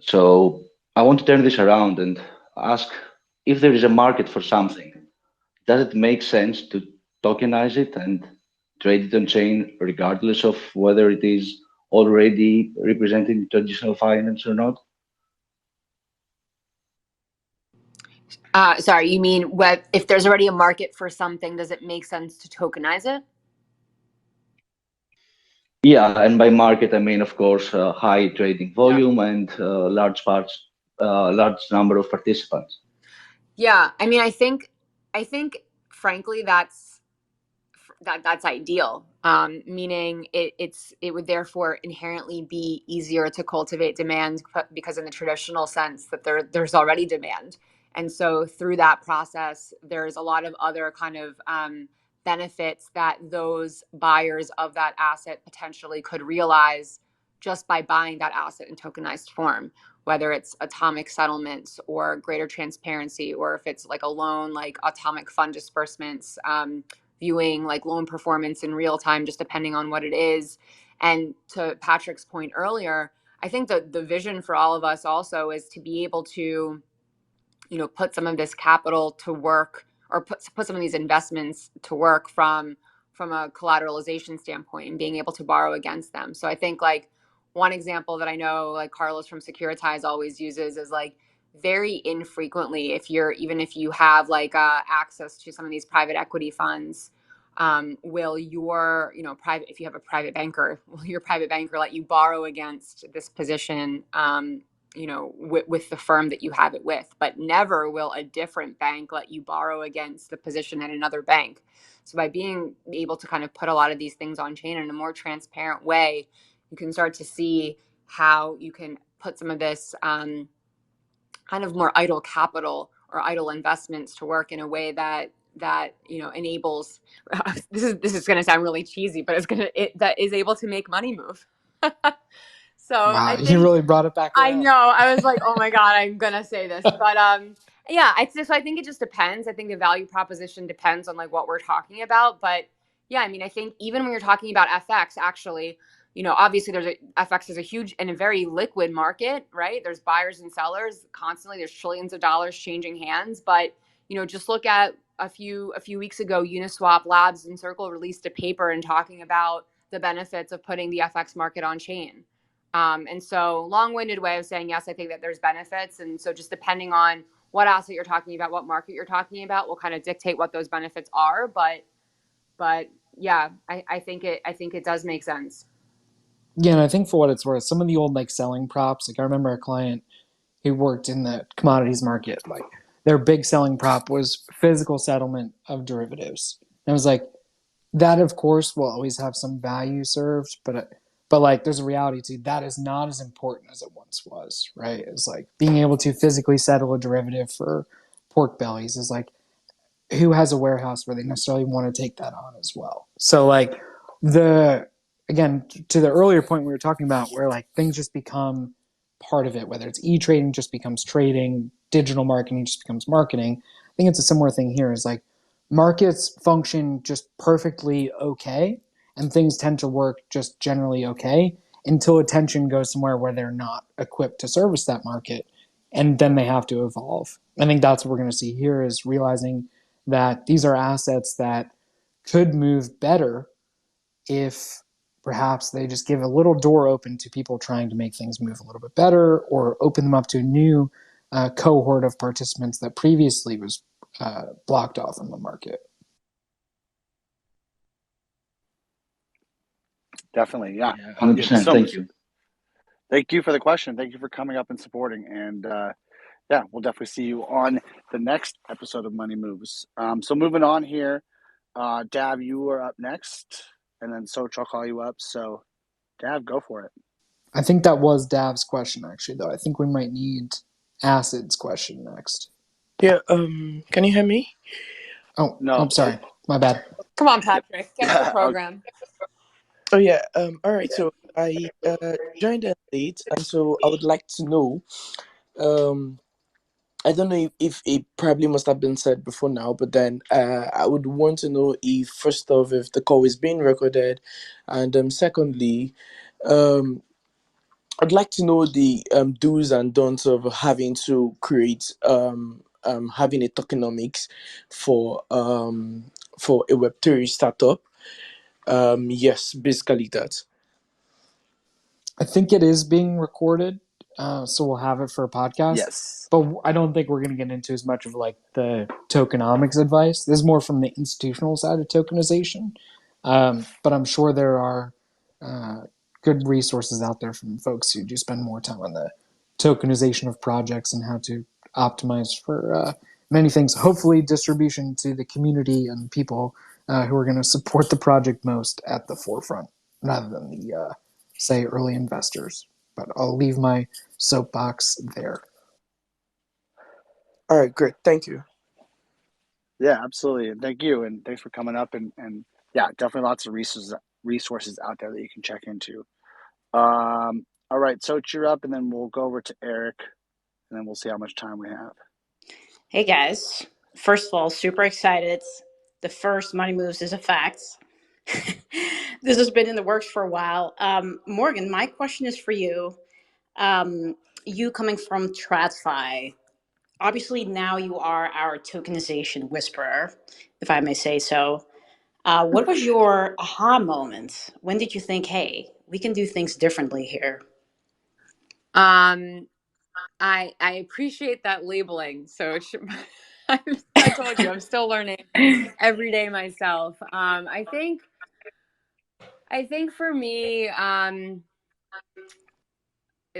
So I want to turn this around and ask, if there is a market for something, does it make sense to tokenize it and trade it on chain regardless of whether it is already representing traditional finance or not? Sorry, you mean if there's already a market for something, does it make sense to tokenize it? Yeah, and by market, I mean, of course, high trading volume and large number of participants. Yeah, I mean, I think, frankly, that's ideal. Meaning it would therefore inherently be easier to cultivate demand because in the traditional sense that there's already demand, and so through that process, there's a lot of other kind of benefits that those buyers of that asset potentially could realize just by buying that asset in tokenized form, whether it's atomic settlements or greater transparency, or if it's like a loan, like atomic fund disbursements, viewing like loan performance in real time, just depending on what it is. And to Patrick's point earlier, I think that the vision for all of us also is to be able to, put some of this capital to work, or put some of these investments to work from a collateralization standpoint and being able to borrow against them. So I think like one example that I know like Carlos from Securitize always uses is like very infrequently, if you have like access to some of these private equity funds, will your private if you have a private banker, will your private banker let you borrow against this position, with the firm that you have it with, but never will a different bank let you borrow against the position at another bank. So by being able to kind of put a lot of these things on chain in a more transparent way, you can start to see how you can put some of this kind of more idle capital or idle investments to work in a way that enables this is going to sound really cheesy, but that is able to make money move. So Wow, I you think really brought it back I around. know. I was like, oh my God, I'm gonna say this. But yeah, I think it just depends. I think the value proposition depends on like what we're talking about. But yeah, I mean, I think even when you're talking about FX, actually, obviously FX is a huge and a very liquid market, right? There's buyers and sellers constantly. There's trillions of dollars changing hands. But just look at a few weeks ago, Uniswap Labs and Circle released a paper and talking about the benefits of putting the FX market on chain. And so long-winded way of saying, yes, I think that there's benefits. And so just depending on what asset you're talking about, what market you're talking about, will kind of dictate what those benefits are. But yeah, I think it does make sense. Yeah, and I think for what it's worth, some of the old like selling props, like I remember a client who worked in the commodities market, like their big selling prop was physical settlement of derivatives. And I was like, that of course will always have some value served, but like there's a reality to that is not as important as it once was, right? It's like being able to physically settle a derivative for pork bellies is like who has a warehouse where they necessarily want to take that on as well. So like the again to the earlier point we were talking about where like things just become part of it, whether it's e-trading just becomes trading, digital marketing just becomes marketing. I think it's a similar thing here is like markets function just perfectly okay and things tend to work just generally okay until attention goes somewhere where they're not equipped to service that market and then they have to evolve. I think that's what we're going to see here is realizing that these are assets that could move better if perhaps they just give a little door open to people trying to make things move a little bit better or open them up to a new cohort of participants that previously was blocked off from the market. Definitely, yeah. 100%. So Thank you. thank you for the question. Thank you for coming up and supporting. And yeah, we'll definitely see you on the next episode of Money Moves. So moving on here, Dav, you are up next, and then Soch, I'll call you up. So Dav, go for it. I think that was Dav's question, actually, though. I think we might need Acid's question next. Yeah, can you hear me? Oh, No, I'm sorry. My bad. Come on, Patrick, get with the program. Oh yeah, all right. So I joined in late, and so I would like to know, um, I don't know if it probably must have been said before now, but then I would want to know if first off if the call is being recorded, and secondly, um, I'd like to know the do's and don'ts of having to create having a tokenomics for a Web3 startup. Yes, basically that. I think it is being recorded, so we'll have it for a podcast. yes. But I don't think we're going to get into as much of like the tokenomics advice. This is more from the institutional side of tokenization. But I'm sure there are good resources out there from folks who do spend more time on the tokenization of projects and how to optimize for many things. Hopefully, distribution to the community and people who are going to support the project most at the forefront, rather than the say early investors. But I'll leave my soapbox there. All right, great. Thank you. Yeah, absolutely. And thank you. And thanks for coming up. And yeah, definitely lots of resources out there that you can check into. All right. So cheer up, and then we'll go over to Eric, and then we'll see how much time we have. Hey guys. First of all, super excited. The first Money Moves is a fact. This has been in the works for a while. Morgan, my question is for you. You coming from TradFi, obviously now you are our tokenization whisperer, if I may say so. What was your aha moment? When did you think, hey, we can do things differently here? I appreciate that labeling. So it should, I told you I'm still learning every day myself. I think for me,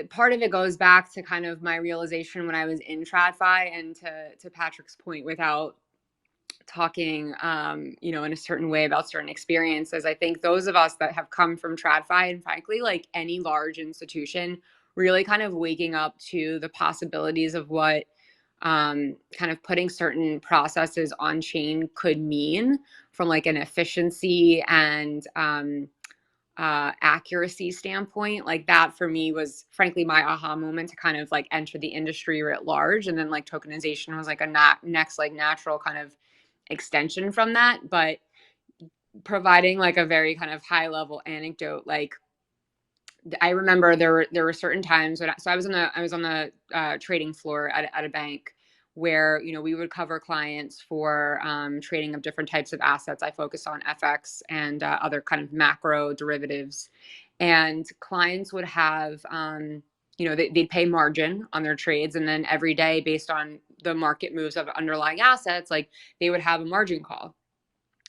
part of it goes back to kind of my realization when I was in TradFi, and to Patrick's point, without talking, in a certain way about certain experiences. I think those of us that have come from TradFi, and frankly, like any large institution, really kind of waking up to the possibilities of what kind of putting certain processes on chain could mean from like an efficiency and accuracy standpoint. Like that for me was frankly my aha moment to kind of like enter the industry writ large. And then like tokenization was like a next like natural kind of extension from that. But providing like a very kind of high level anecdote, like I remember there were certain times when I was on the trading floor at a bank where we would cover clients for trading of different types of assets. I focus on FX and other kind of macro derivatives, and clients would have they'd pay margin on their trades, and then every day based on the market moves of underlying assets, like they would have a margin call.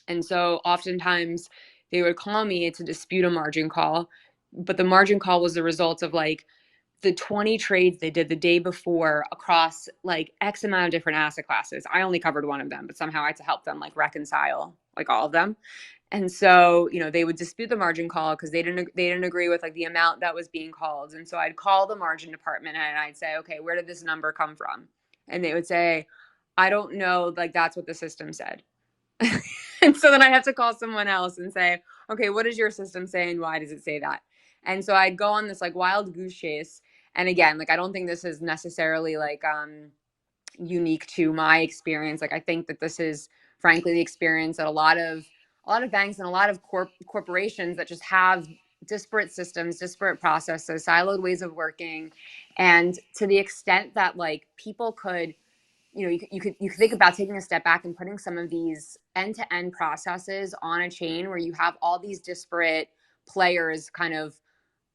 And so oftentimes they would call me to dispute a margin call, but the margin call was the result of like the 20 trades they did the day before across like X amount of different asset classes. I only covered one of them, but somehow I had to help them like reconcile like all of them. And so, they would dispute the margin call because they didn't agree with like the amount that was being called. And so I'd call the margin department and I'd say, okay, where did this number come from? And they would say, I don't know, like that's what the system said. And so then I have to call someone else and say, okay, what does your system say and why does it say that? And so I'd go on this like wild goose chase. And again, like I don't think this is necessarily like unique to my experience. Like I think that this is frankly the experience that a lot of banks and a lot of corporations that just have disparate systems, disparate processes, siloed ways of working. And to the extent that like people could you could think about taking a step back and putting some of these end-to-end processes on a chain where you have all these disparate players kind of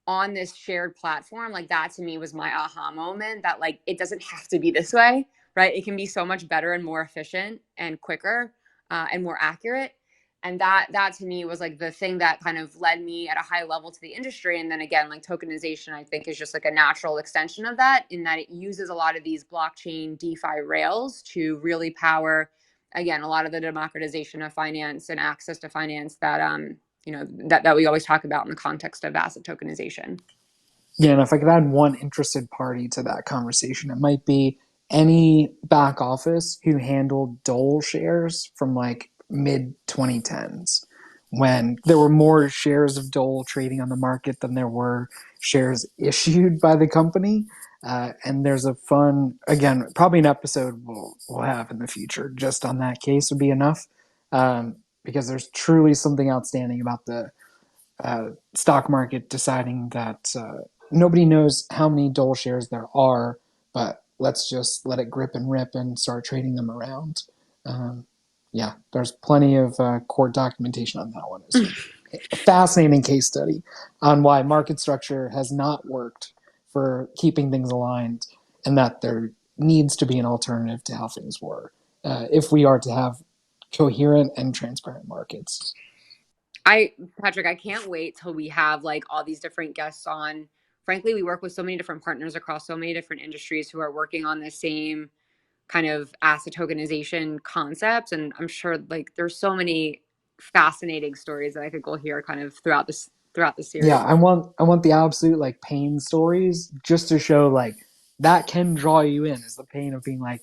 on this shared platform. Like that to me was my aha moment, that like it doesn't have to be this way, right? It can be so much better and more efficient and quicker and more accurate. And that to me was like the thing that kind of led me at a high level to the industry. And then again, like tokenization, I think is just like a natural extension of that, in that it uses a lot of these blockchain DeFi rails to really power, again, a lot of the democratization of finance and access to finance that that we always talk about in the context of asset tokenization. Yeah, and if I could add one interested party to that conversation, it might be any back office who handled Dole shares from like mid 2010s, when there were more shares of Dole trading on the market than there were shares issued by the company. And there's a fun, again, probably an episode we'll have in the future just on that case would be enough, because there's truly something outstanding about the stock market deciding that nobody knows how many Dole shares there are, but let's just let it grip and rip and start trading them around. Yeah, there's plenty of court documentation on that one. It's a fascinating case study on why market structure has not worked for keeping things aligned, and that there needs to be an alternative to how things were if we are to have coherent and transparent markets. Patrick, I can't wait till we have like all these different guests on. Frankly, we work with so many different partners across so many different industries who are working on the same kind of asset tokenization concepts. And I'm sure like there's so many fascinating stories that I think we'll hear kind of throughout the Yeah, series. I want the absolute like pain stories just to show like that can draw you in, is the pain of being like,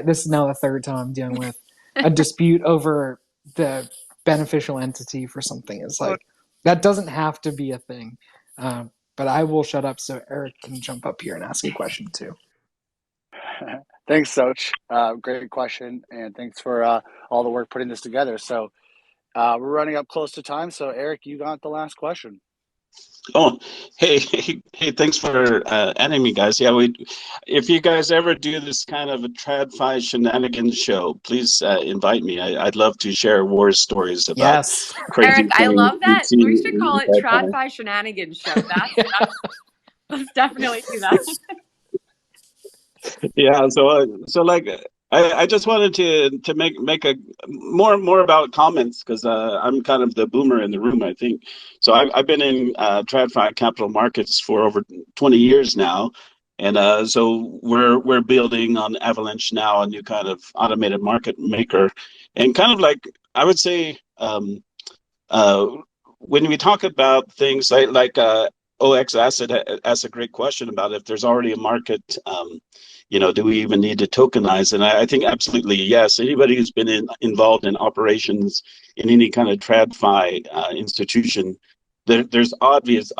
this is now the third time I'm dealing with a dispute over the beneficial entity for something. It's like that doesn't have to be a thing. But I will shut up so Eric can jump up here and ask a question too. Thanks, Soch. Great question, and thanks for all the work putting this together. So we're running up close to time. So Eric, you got the last question. Oh, hey, thanks for adding me, guys. Yeah, if you guys ever do this kind of a TradFi shenanigans show, please invite me. I'd love to share war stories about Yes. crazy Eric, I things love we've that. seen We should call in it TradFi. TradFi Shenanigans Show. Let's definitely do that. Yeah, so like I just wanted to make a more about comments because I'm kind of the boomer in the room, I think. So I've been in TradFi capital markets for over 20 years now, and so we're building on Avalanche now, a new kind of automated market maker, and kind of like I would say uh, when we talk about things like OX Asset asks a great question about if there's already a market, do we even need to tokenize? And I think absolutely yes. Anybody who's been involved in operations in any kind of TradFi institution, there's obvious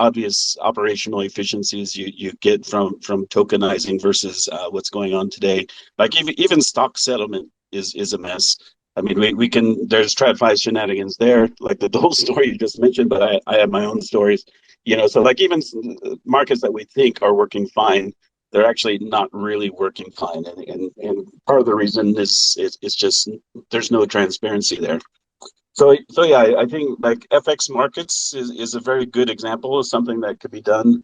operational efficiencies you get from tokenizing versus what's going on today. Like even stock settlement is a mess. I mean, we can, there's TradFi shenanigans there, like the Dole story you just mentioned, but I have my own stories, so like even markets that we think are working fine, they're actually not really working fine. And part of the reason is it's just, there's no transparency there. So yeah, I think like FX markets is a very good example of something that could be done.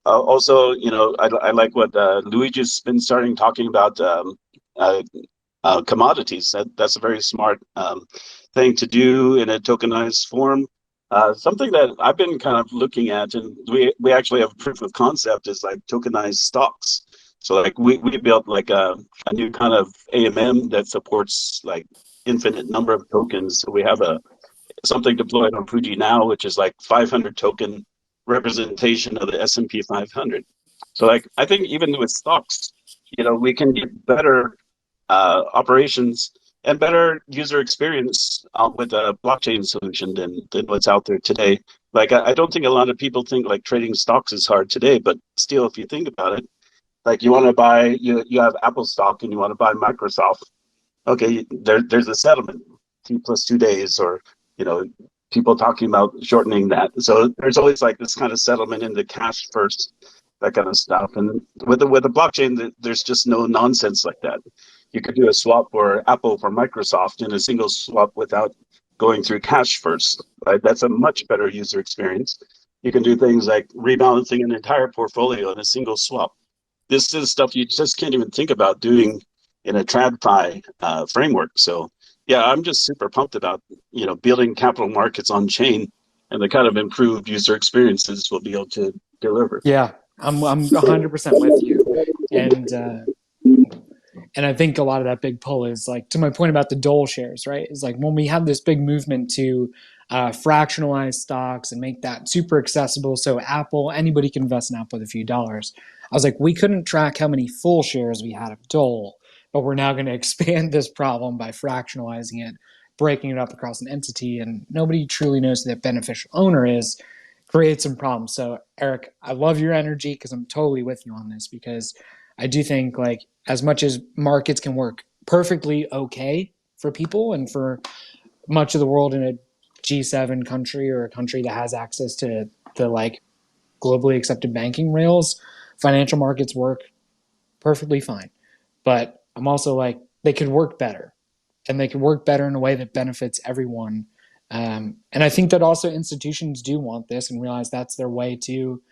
Also, I like what Luigi's been starting talking about, uh, commodities. That's a very smart thing to do in a tokenized form. Something that I've been kind of looking at, and we actually have proof of concept, is like tokenized stocks. So like we built like a new kind of AMM that supports like infinite number of tokens. So we have something deployed on Fuji now, which is like 500 token representation of the S&P 500. So like I think even with stocks, we can get better operations and better user experience with a blockchain solution than what's out there today. Like I don't think a lot of people think like trading stocks is hard today, but still, if you think about it, like you want to buy, you have Apple stock and you want to buy Microsoft. Okay, there's a settlement, T+2 days, or people talking about shortening that. So there's always like this kind of settlement in the cash first, that kind of stuff. And with a blockchain, there's just no nonsense like that. You could do a swap for Apple for Microsoft in a single swap without going through cash first. Right? That's a much better user experience. You can do things like rebalancing an entire portfolio in a single swap. This is stuff you just can't even think about doing in a TradFi framework. So yeah, I'm just super pumped about building capital markets on chain and the kind of improved user experiences we'll be able to deliver. Yeah, I'm 100% with you, and I think a lot of that big pull is like to my point about the Dole shares, right? Is like when we had this big movement to fractionalize stocks and make that super accessible, so Apple, anybody can invest in Apple with a few dollars. I was like, we couldn't track how many full shares we had of Dole, but we're now going to expand this problem by fractionalizing it, breaking it up across an entity, and nobody truly knows who that beneficial owner is. Create some problems. So Eric, I love your energy because I'm totally with you on this, because I do think like as much as markets can work perfectly okay for people and for much of the world in a G7 country or a country that has access to the like globally accepted banking rails, financial markets work perfectly fine. But I'm also like, they could work better, and they could work better in a way that benefits everyone. And I think that also institutions do want this and realize that's their way to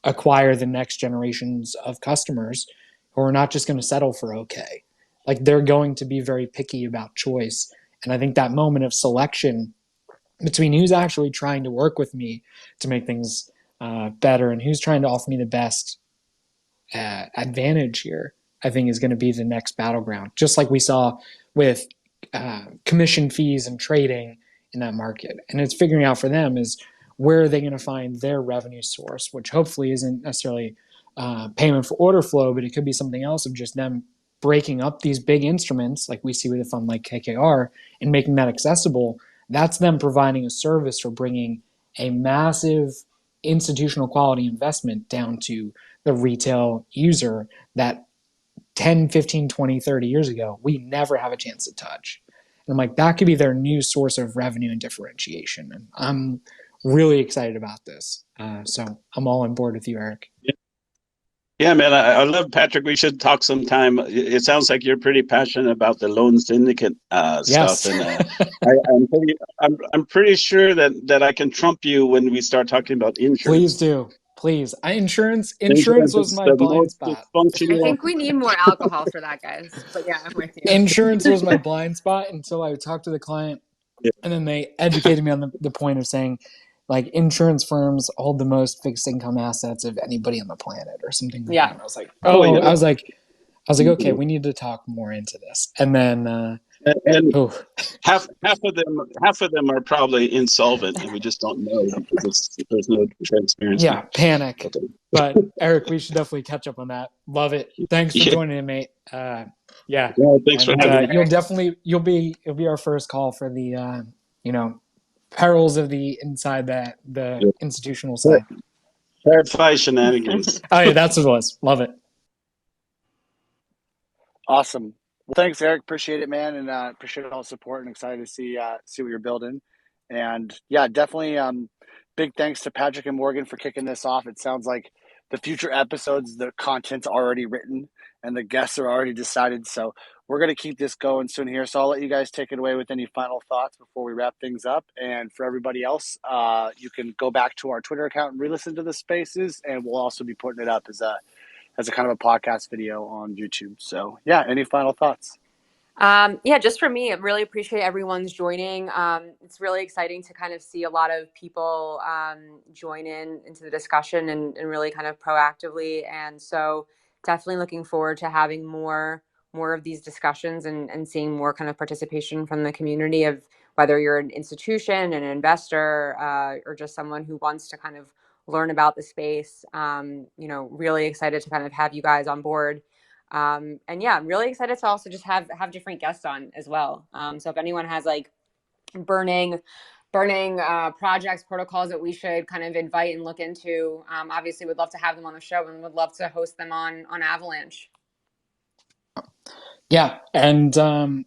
acquire the next generations of customers who are not just going to settle for okay. Like they're going to be very picky about choice. And I think that moment of selection between who's actually trying to work with me to make things better and who's trying to offer me the best advantage here, I think is going to be the next battleground. Just like we saw with commission fees and trading in that market. And it's figuring out for them is where are they going to find their revenue source, which hopefully isn't necessarily payment for order flow, but it could be something else of just them breaking up these big instruments like we see with a fund like KKR and making that accessible. That's them providing a service for bringing a massive institutional quality investment down to the retail user that 10, 15, 20, 30 years ago, we never have a chance to touch. And I'm like, that could be their new source of revenue and differentiation. And I'm really excited about this. So I'm all on board with you, Eric. Yeah, man, I love Patrick. We should talk sometime. It sounds like you're pretty passionate about the loan syndicate Yes. stuff, and I'm pretty sure that I can trump you when we start talking about insurance. Please do. Please. Insurance was my blind spot. I think we need more alcohol for that, guys. But yeah, I'm with you. Insurance was my blind spot until I talked to the client, and then they educated me on the point of saying, like, insurance firms hold the most fixed income assets of anybody on the planet, or something like that. And I was like, I was like, okay, we need to talk more into this. And then half of them are probably insolvent, and we just don't know because there's no transparency. Yeah, panic. But Eric, we should definitely catch up on that. Love it. Thanks for joining in, mate. Yeah, thanks for having me. It'll be our first call for the perils of the inside the institutional side. Clarify shenanigans. Oh yeah, that's what it was. Love it. Awesome. Well, thanks, Eric. Appreciate it, man, and appreciate all the support. And excited to see what you're building. And yeah, definitely. Big thanks to Patrick and Morgan for kicking this off. It sounds like the future episodes, the content's already written and the guests are already decided. So we're going to keep this going soon here. So I'll let you guys take it away with any final thoughts before we wrap things up. And for everybody else, you can go back to our Twitter account and re-listen to the spaces. And we'll also be putting it up as a kind of a podcast video on YouTube. So yeah, any final thoughts? Just for me, I really appreciate everyone's joining. It's really exciting to kind of see a lot of people join into the discussion and really kind of proactively. And so definitely looking forward to having more of these discussions and seeing more kind of participation from the community, of whether you're an institution, an investor, or just someone who wants to kind of learn about the space. Really excited to kind of have you guys on board. I'm really excited to also just have different guests on as well. So if anyone has like burning projects, protocols that we should kind of invite and look into, obviously would love to have them on the show and would love to host them on Avalanche. Yeah. And from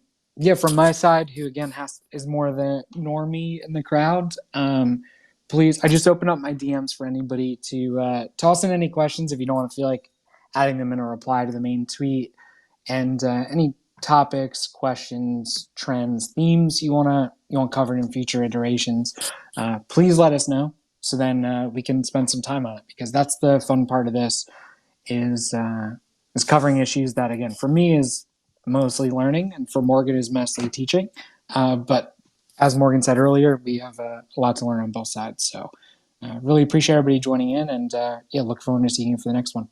my side, who again is more the normie in the crowd, please, I just open up my DMs for anybody to toss in any questions if you don't want to feel like adding them in a reply to the main tweet, and any topics, questions, trends, themes you want covered in future iterations, please let us know. So then we can spend some time on it, because that's the fun part of this is covering issues that, again, for me is mostly learning, and for Morgan is mostly teaching. But as Morgan said earlier, we have a lot to learn on both sides. So really appreciate everybody joining in, and look forward to seeing you for the next one.